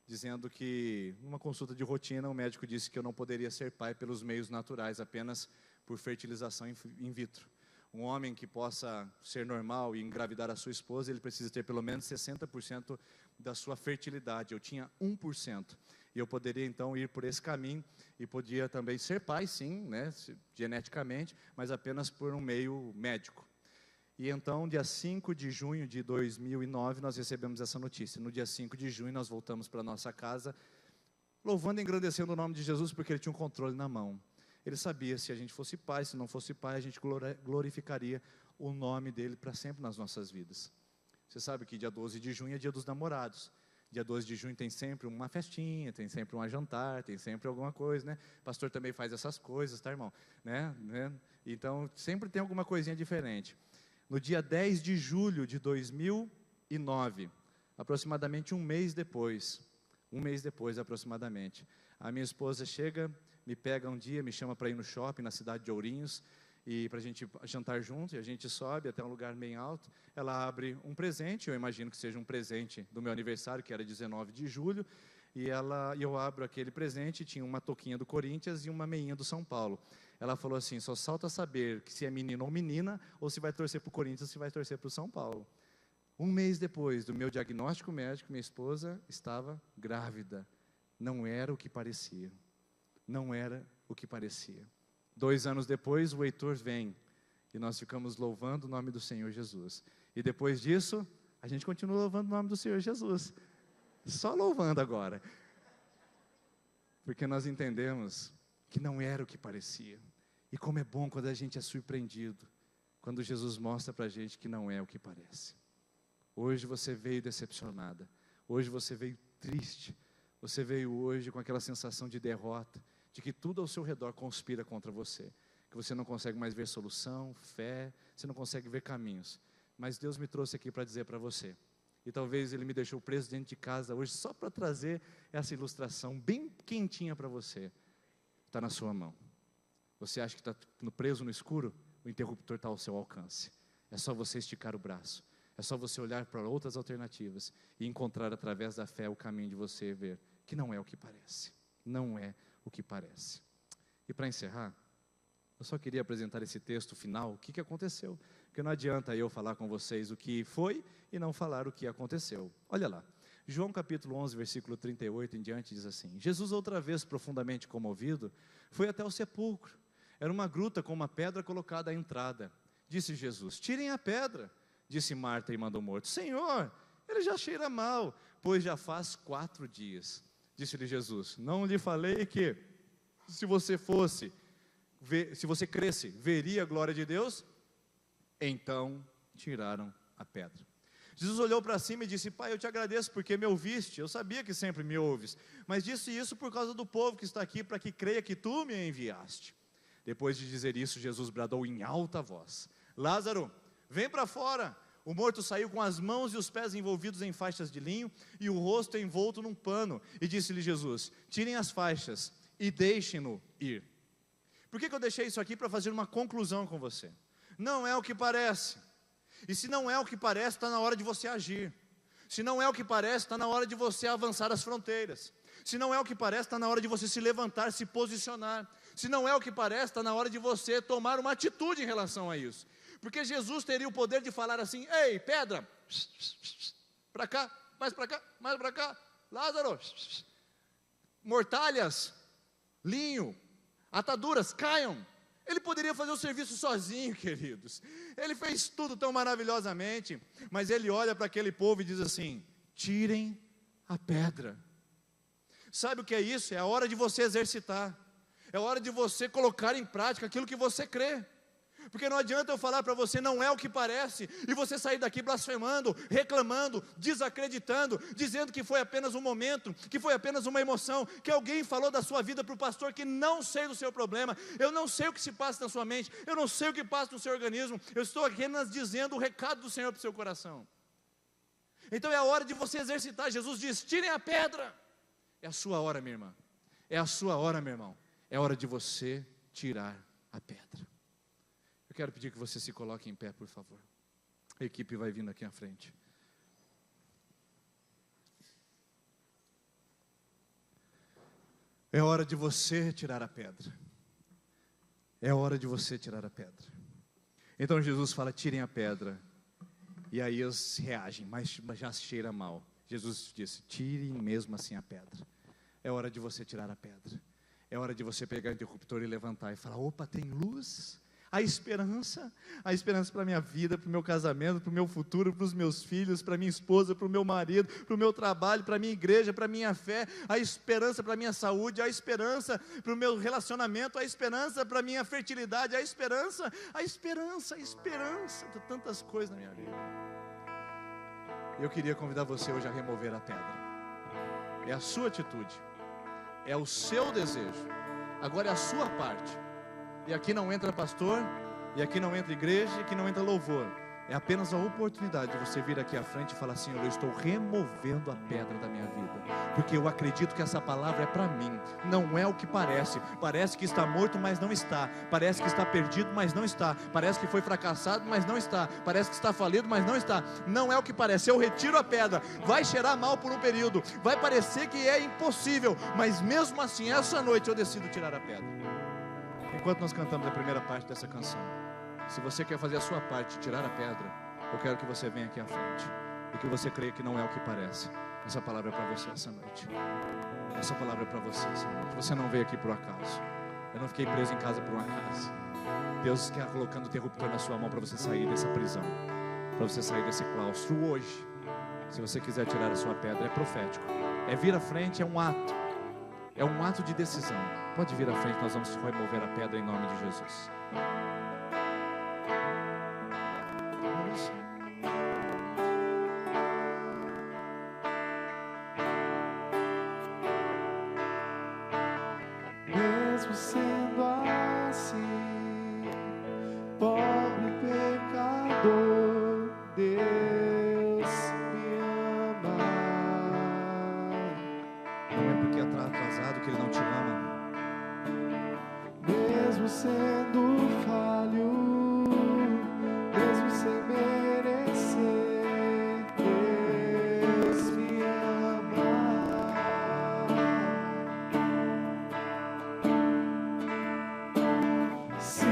dizendo que, numa consulta de rotina, o médico disse que eu não poderia ser pai pelos meios naturais, apenas por fertilização in vitro. Um homem que possa ser normal e engravidar a sua esposa, ele precisa ter pelo menos 60% da sua fertilidade. Eu tinha 1%. E eu poderia então ir por esse caminho e podia também ser pai, sim, né, geneticamente, mas apenas por um meio médico. E então, dia 5 de junho de 2009, nós recebemos essa notícia. No dia 5 de junho, nós voltamos para a nossa casa, louvando e engrandecendo o nome de Jesus, porque Ele tinha um controle na mão. Ele sabia, se a gente fosse pai, se não fosse pai, a gente glorificaria o nome dEle para sempre nas nossas vidas. Você sabe que dia 12 de junho é dia dos namorados. Dia 12 de junho tem sempre uma festinha, tem sempre um jantar, tem sempre alguma coisa, né? O pastor também faz essas coisas, tá, irmão? Né? Então, sempre tem alguma coisinha diferente. No dia 10 de julho de 2009, aproximadamente um mês depois aproximadamente, a minha esposa chega, me pega um dia, me chama para ir no shopping na cidade de Ourinhos, e para a gente jantar junto, e a gente sobe até um lugar bem alto. Ela abre um presente, eu imagino que seja um presente do meu aniversário, que era 19 de julho, e eu abro aquele presente, tinha uma touquinha do Corinthians e uma meinha do São Paulo. Ela falou assim: só falta saber que se é menino ou menina, ou se vai torcer para o Corinthians ou se vai torcer para o São Paulo. Um mês depois do meu diagnóstico médico, minha esposa estava grávida. Não era o que parecia. Não era o que parecia. 2 anos depois, o Heitor vem, e nós ficamos louvando o nome do Senhor Jesus. E depois disso, a gente continua louvando o nome do Senhor Jesus. Só louvando agora. Porque nós entendemos que não era o que parecia. E como é bom quando a gente é surpreendido, quando Jesus mostra para a gente que não é o que parece. Hoje você veio decepcionada, hoje você veio triste, você veio hoje com aquela sensação de derrota, de que tudo ao seu redor conspira contra você, que você não consegue mais ver solução, fé, você não consegue ver caminhos. Mas Deus me trouxe aqui para dizer para você, e talvez Ele me deixou preso dentro de casa hoje só para trazer essa ilustração bem quentinha para você. Está na sua mão. Você acha que está preso no escuro? O interruptor está ao seu alcance. É só você esticar o braço. É só você olhar para outras alternativas e encontrar através da fé o caminho de você ver que não é o que parece. Não é o que parece. E para encerrar, eu só queria apresentar esse texto final, o que aconteceu. Porque não adianta eu falar com vocês o que foi e não falar o que aconteceu. Olha lá, João capítulo 11, versículo 38 em diante diz assim: Jesus outra vez profundamente comovido, foi até o sepulcro. Era uma gruta com uma pedra colocada à entrada. Disse Jesus: tirem a pedra. Disse Marta, irmã do morto: Senhor, ele já cheira mal, pois já faz 4 dias. Disse-lhe Jesus: não lhe falei que, se você cresce, veria a glória de Deus? Então tiraram a pedra. Jesus olhou para cima e disse: Pai, eu te agradeço porque me ouviste, eu sabia que sempre me ouves, mas disse isso por causa do povo que está aqui, para que creia que tu me enviaste. Depois de dizer isso, Jesus bradou em alta voz: Lázaro, vem para fora. O morto saiu com as mãos e os pés envolvidos em faixas de linho e o rosto envolto num pano. E disse-lhe Jesus: tirem as faixas e deixem-no ir. Por que eu deixei isso aqui? Para fazer uma conclusão com você. Não é o que parece. E se não é o que parece, está na hora de você agir. Se não é o que parece, está na hora de você avançar as fronteiras. Se não é o que parece, está na hora de você se levantar, se posicionar. Se não é o que parece, está na hora de você tomar uma atitude em relação a isso. Porque Jesus teria o poder de falar assim: ei, pedra, para cá, mais para cá, mais para cá, Lázaro, mortalhas, linho, ataduras, caiam. Ele poderia fazer o serviço sozinho, queridos. Ele fez tudo tão maravilhosamente, mas ele olha para aquele povo e diz assim: tirem a pedra. Sabe o que é isso? É a hora de você exercitar, é a hora de você colocar em prática aquilo que você crê. Porque não adianta eu falar para você, não é o que parece, e você sair daqui blasfemando, reclamando, desacreditando, dizendo que foi apenas um momento, que foi apenas uma emoção, que alguém falou da sua vida para o pastor, que não sei do seu problema, eu não sei o que se passa na sua mente, eu não sei o que passa no seu organismo, eu estou apenas dizendo o recado do Senhor para o seu coração. Então é a hora de você exercitar. Jesus diz, tirem a pedra. É a sua hora, minha irmã, é a sua hora, meu irmão, é hora de você tirar a pedra. Eu quero pedir que você se coloque em pé, por favor. A equipe vai vindo aqui à frente. É hora de você tirar a pedra. É hora de você tirar a pedra. Então Jesus fala, tirem a pedra. E aí eles reagem, mas já cheira mal. Jesus disse, tirem mesmo assim a pedra. É hora de você tirar a pedra. É hora de você pegar o interruptor e levantar e falar, opa, tem luz. A esperança para a minha vida, para o meu casamento, para o meu futuro, para os meus filhos, para a minha esposa, para o meu marido, para o meu trabalho, para a minha igreja, para a minha fé, a esperança para a minha saúde, a esperança para o meu relacionamento, a esperança para a minha fertilidade, a esperança de tantas coisas na minha vida. Eu queria convidar você hoje a remover a pedra. É a sua atitude, é o seu desejo, agora é a sua parte. E aqui não entra pastor, e aqui não entra igreja, e aqui não entra louvor. É apenas a oportunidade de você vir aqui à frente e falar, Senhor, eu estou removendo a pedra da minha vida, porque eu acredito que essa palavra é para mim. Não é o que parece. Parece que está morto, mas não está. Parece que está perdido, mas não está. Parece que foi fracassado, mas não está. Parece que está falido, mas não está. Não é o que parece. Eu retiro a pedra. Vai cheirar mal por um período, vai parecer que é impossível, mas mesmo assim, essa noite eu decido tirar a pedra. Enquanto nós cantamos a primeira parte dessa canção, se você quer fazer a sua parte, tirar a pedra, eu quero que você venha aqui à frente e que você creia que não é o que parece. Essa palavra é para você essa noite. Essa palavra é para você essa noite. Você não veio aqui por acaso. Eu não fiquei preso em casa por um acaso. Deus está colocando o interruptor na sua mão para você sair dessa prisão, para você sair desse claustro hoje. Se você quiser tirar a sua pedra, é profético. É vir à frente, é um ato. É um ato de decisão. Pode vir à frente, nós vamos remover a pedra em nome de Jesus. Mesmo sendo assim, pobre pecador, Deus me ama. Não é porque está atrasado que Ele não te ama. Mesmo sendo falho, mesmo sem merecer, Deus me ama. Se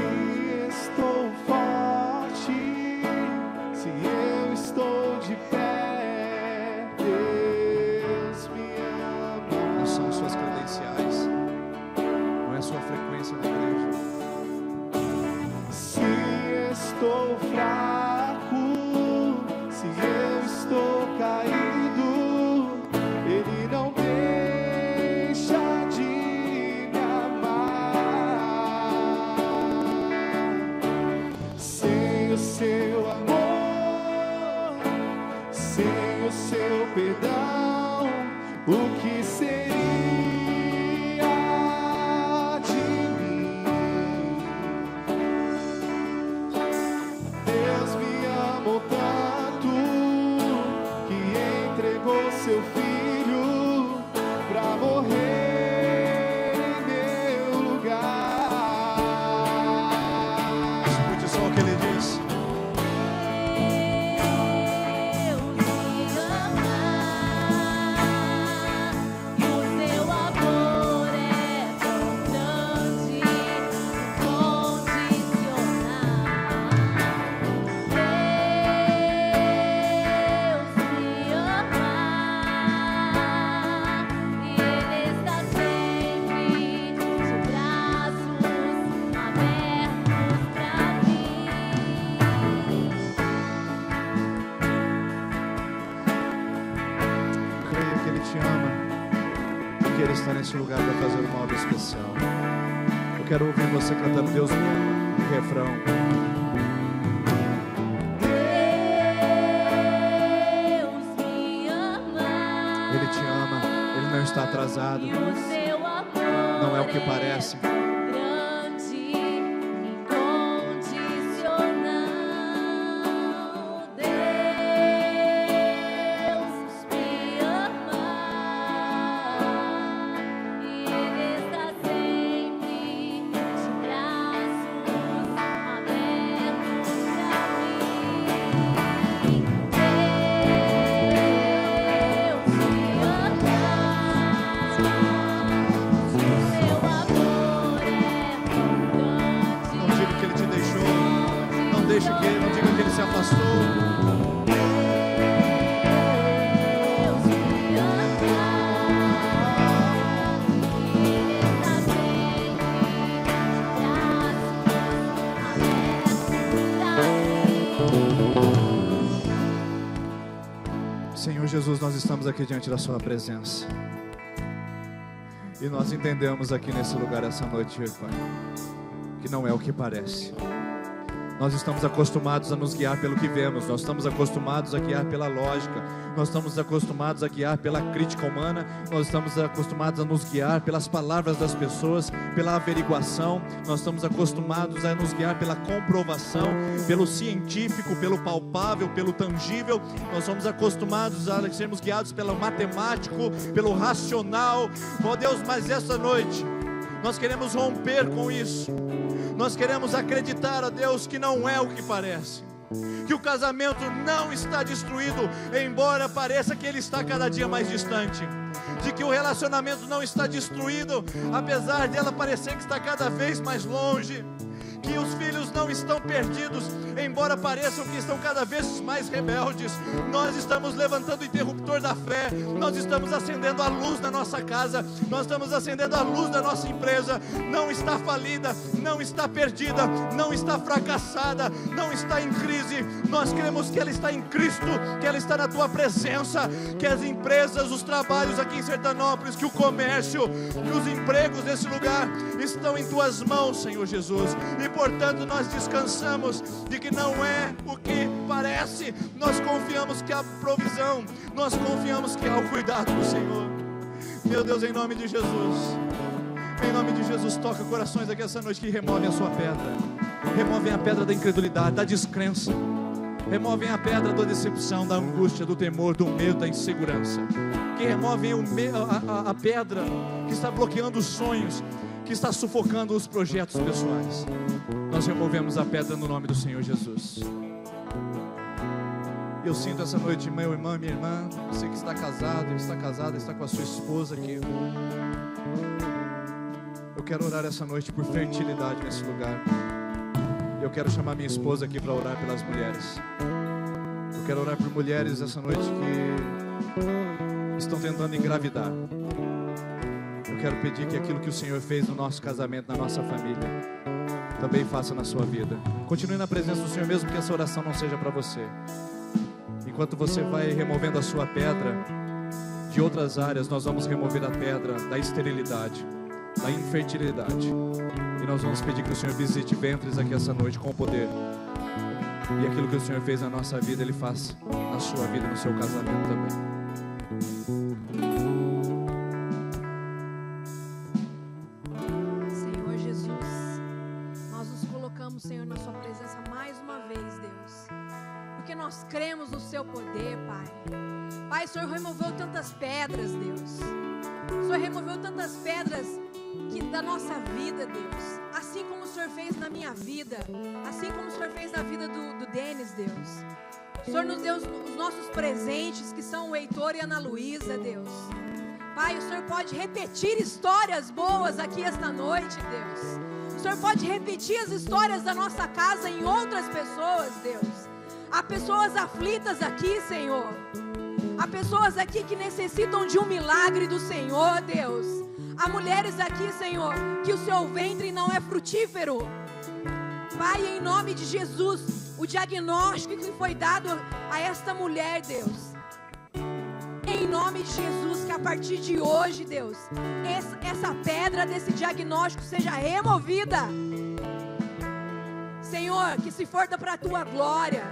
estou forte, se eu estou de pé, Deus me ama. Não são suas credenciais, não é sua frequência na igreja. Se estou fraco, se eu estou caído, Ele não deixa de me amar. Sem o seu amor, sem o seu perdão, o que seria de mim? Deus me amou tanto que entregou seu filho pra morrer em meu lugar. Escute só o que Ele diz. Creia que Ele te ama, porque Ele está nesse lugar para fazer uma obra especial. Eu quero ouvir você cantando Deus me ama, o refrão. não está atrasado, não é o que parece. Senhor Jesus, nós estamos aqui diante da sua presença, e nós entendemos aqui nesse lugar essa noite, Pai, que não é o que parece. Nós estamos acostumados a nos guiar pelo que vemos, nós estamos acostumados a guiar pela lógica, nós estamos acostumados a guiar pela crítica humana, nós estamos acostumados a nos guiar pelas palavras das pessoas, pela averiguação, nós estamos acostumados a nos guiar pela comprovação, pelo científico, pelo palpável, pelo tangível. Nós somos acostumados a sermos guiados pelo matemático, pelo racional. Ó Deus, mas essa noite nós queremos romper com isso. Nós queremos acreditar, ó Deus, que não é o que parece, que o casamento não está destruído, embora pareça que ele está cada dia mais distante, de que o relacionamento não está destruído, apesar dela parecer que está cada vez mais longe, que os filhos não estão perdidos, embora pareçam que estão cada vez mais rebeldes. Nós estamos levantando o interruptor da fé, nós estamos acendendo a luz da nossa casa, nós estamos acendendo a luz da nossa empresa. Não está falida, não está perdida, não está fracassada, não está em crise. Nós cremos que ela está em Cristo, que ela está na tua presença, que as empresas, os trabalhos aqui em Sertanópolis, que o comércio, que os empregos desse lugar estão em tuas mãos, Senhor Jesus. E portanto nós descansamos de que não é o que parece. Nós confiamos que há provisão, nós confiamos que há o cuidado do Senhor. Meu Deus, em nome de Jesus, em nome de Jesus, toca corações aqui essa noite que removem a sua pedra, removem a pedra da incredulidade, da descrença, removem a pedra da decepção, da angústia, do temor, do medo, da insegurança, que removem a pedra que está bloqueando os sonhos, que está sufocando os projetos pessoais. Nós removemos a pedra no nome do Senhor Jesus. Eu sinto essa noite, meu irmão e minha irmã, você que está casado, está casada, está com a sua esposa aqui. Eu quero orar essa noite por fertilidade nesse lugar. Eu quero chamar minha esposa aqui para orar pelas mulheres. Eu quero orar por mulheres essa noite que estão tentando engravidar. Eu quero pedir que aquilo que o Senhor fez no nosso casamento, na nossa família, também faça na sua vida. Continue na presença do Senhor, mesmo que essa oração não seja para você. Enquanto você vai removendo a sua pedra de outras áreas, nós vamos remover a pedra da esterilidade, da infertilidade. E nós vamos pedir que o Senhor visite ventres aqui essa noite com poder. E aquilo que o Senhor fez na nossa vida, Ele faça na sua vida, no seu casamento também. Senhor, na sua presença mais uma vez, Deus, porque nós cremos no seu poder, Pai. Pai, o Senhor removeu tantas pedras, Deus. O Senhor removeu tantas pedras da nossa vida, Deus. Assim como o Senhor fez na minha vida, assim como o Senhor fez na vida do Denis, Deus. O Senhor nos deu os nossos presentes, que são o Heitor e a Ana Luísa, Deus. Pai, o Senhor pode repetir histórias boas aqui esta noite, Deus. O Senhor pode repetir as histórias da nossa casa em outras pessoas, Deus. Há pessoas aflitas aqui, Senhor. Há pessoas aqui que necessitam de um milagre do Senhor, Deus. Há mulheres aqui, Senhor, que o seu ventre não é frutífero. Pai, em nome de Jesus, o diagnóstico que foi dado a esta mulher, Deus, em nome de Jesus, que a partir de hoje, Deus, essa pedra desse diagnóstico seja removida. Senhor, que se for para a tua glória,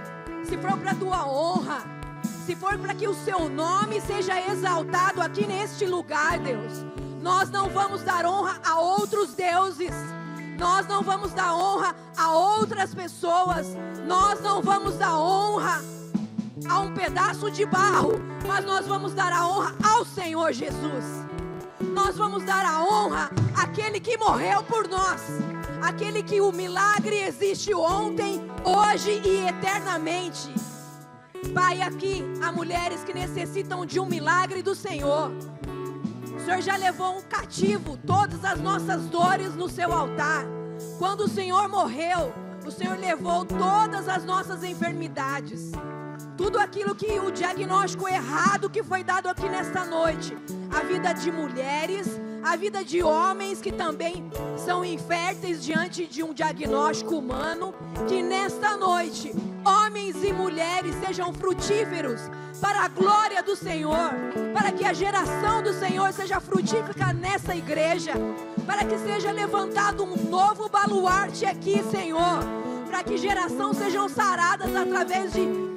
se for para a tua honra, se for para que o seu nome seja exaltado aqui neste lugar, Deus, nós não vamos dar honra a outros deuses, nós não vamos dar honra a outras pessoas, nós não vamos dar honra a um pedaço de barro, mas nós vamos dar a honra ao Senhor Jesus. Nós vamos dar a honra àquele que morreu por nós, aquele que o milagre existe ontem, hoje e eternamente. Pai, aqui há mulheres que necessitam de um milagre do Senhor. O Senhor já levou um cativo todas as nossas dores no seu altar. Quando o Senhor morreu, o Senhor levou todas as nossas enfermidades. Tudo aquilo que o diagnóstico errado que foi dado aqui nesta noite. A vida de mulheres, a vida de homens que também são inférteis diante de um diagnóstico humano. Que nesta noite, homens e mulheres sejam frutíferos para a glória do Senhor. Para que a geração do Senhor seja frutífera nessa igreja. Para que seja levantado um novo baluarte aqui, Senhor. Para que gerações sejam saradas através de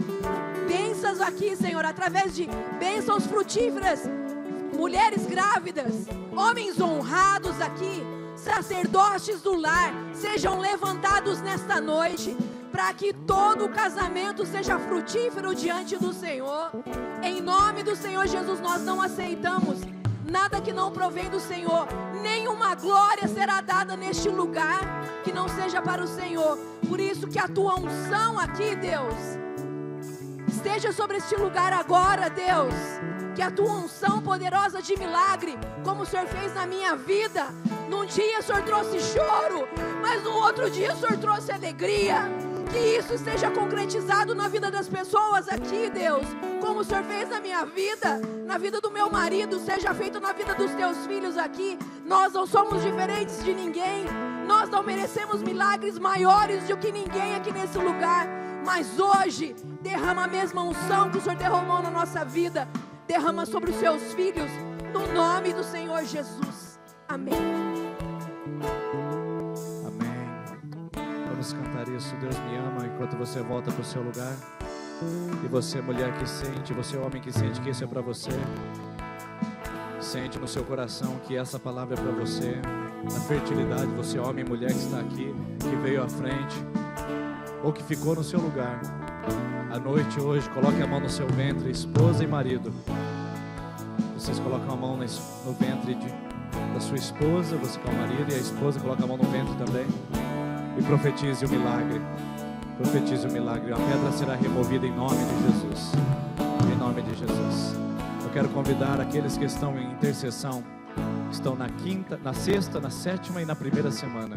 bênçãos aqui, Senhor, através de bênçãos frutíferas, mulheres grávidas, homens honrados aqui, sacerdotes do lar, sejam levantados nesta noite, para que todo o casamento seja frutífero diante do Senhor. Em nome do Senhor Jesus, nós não aceitamos nada que não provém do Senhor, nenhuma glória será dada neste lugar que não seja para o Senhor. Por isso que a tua unção aqui, Deus, esteja sobre este lugar agora, Deus. Que a tua unção poderosa de milagre, como o Senhor fez na minha vida. Num dia o Senhor trouxe choro, mas no outro dia o Senhor trouxe alegria. Que isso esteja concretizado na vida das pessoas aqui, Deus. Como o Senhor fez na minha vida, na vida do meu marido, seja feito na vida dos teus filhos aqui. Nós não somos diferentes de ninguém. Nós não merecemos milagres maiores do que ninguém aqui nesse lugar. Mas hoje, derrama a mesma unção que o Senhor derramou na nossa vida. Derrama sobre os seus filhos, no nome do Senhor Jesus. Amém. Amém. Vamos cantar isso. Deus me ama, enquanto você volta para o seu lugar. E você, mulher que sente, você, homem que sente que isso é para você. Sente no seu coração que essa palavra é para você. Na fertilidade, você, homem e mulher que está aqui, que veio à frente, ou que ficou no seu lugar. À noite hoje, coloque a mão no seu ventre, esposa e marido. Vocês colocam a mão no ventre da sua esposa, você com o marido, e a esposa coloca a mão no ventre também. E profetize o milagre. Profetize o milagre. A pedra será removida em nome de Jesus. Em nome de Jesus. Eu quero convidar aqueles que estão em intercessão, estão na quinta, na sexta, na sétima e na primeira semana.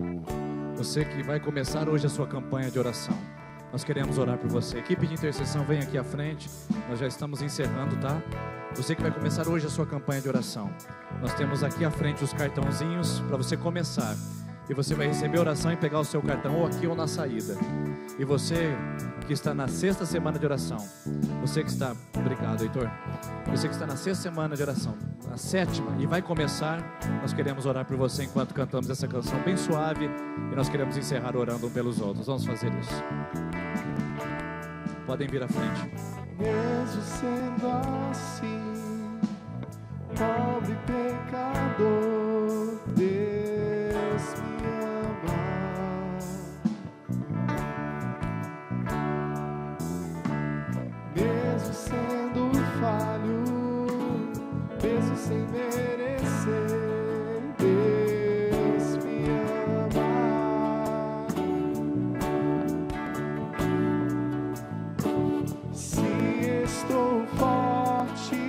Você que vai começar hoje a sua campanha de oração. Nós queremos orar por você. Equipe de intercessão, vem aqui à frente. Nós já estamos encerrando, tá? Você que vai começar hoje a sua campanha de oração. Nós temos aqui à frente os cartãozinhos para você começar. E você vai receber a oração e pegar o seu cartão ou aqui ou na saída. E você que está na sexta semana de oração. Você que está... Obrigado, Heitor. Você que está na sexta semana de oração. Na sétima e vai começar. Nós queremos orar por você enquanto cantamos essa canção bem suave. E nós queremos encerrar orando um pelos outros. Vamos fazer isso. Podem vir à frente. Mesmo sendo assim, pobre pecador, Deus me ama. Mesmo sendo falho, mesmo sem merecer, Deus me ama. Se estou forte,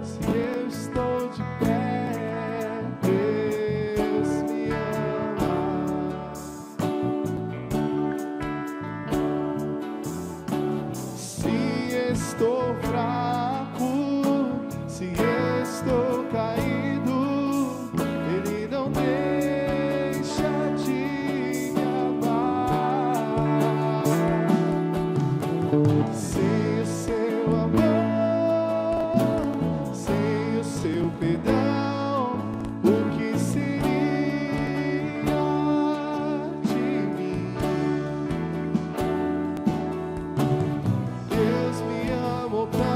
se eu estou de pé, Deus me ama. Se estou fraco, se estou caído, Ele não deixa de me amar. Sem o seu amor, sem o seu perdão, o que seria de mim? Deus me amou tanto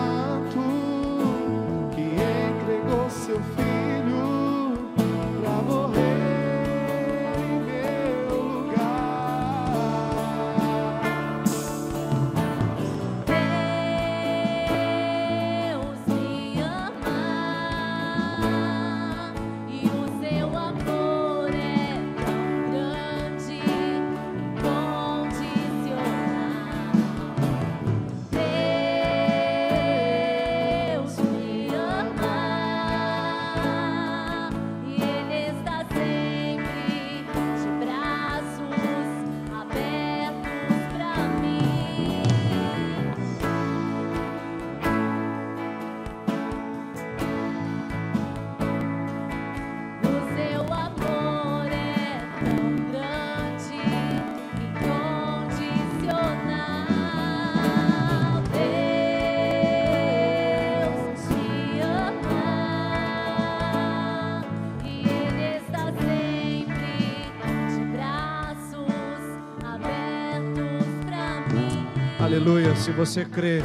Aleluia. Se você crê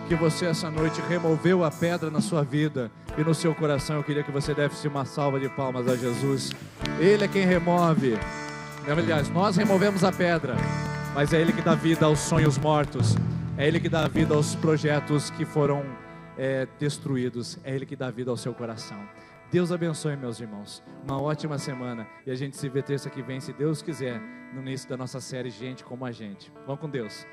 que você essa noite removeu a pedra na sua vida e no seu coração, eu queria que você desse uma salva de palmas a Jesus. Ele é quem remove. Aliás, nós removemos a pedra, mas é Ele que dá vida aos sonhos mortos. É Ele que dá vida aos projetos que foram destruídos. É Ele que dá vida ao seu coração. Deus abençoe, meus irmãos. Uma ótima semana. E a gente se vê terça que vem, se Deus quiser, no início da nossa série Gente como a Gente. Vamos com Deus.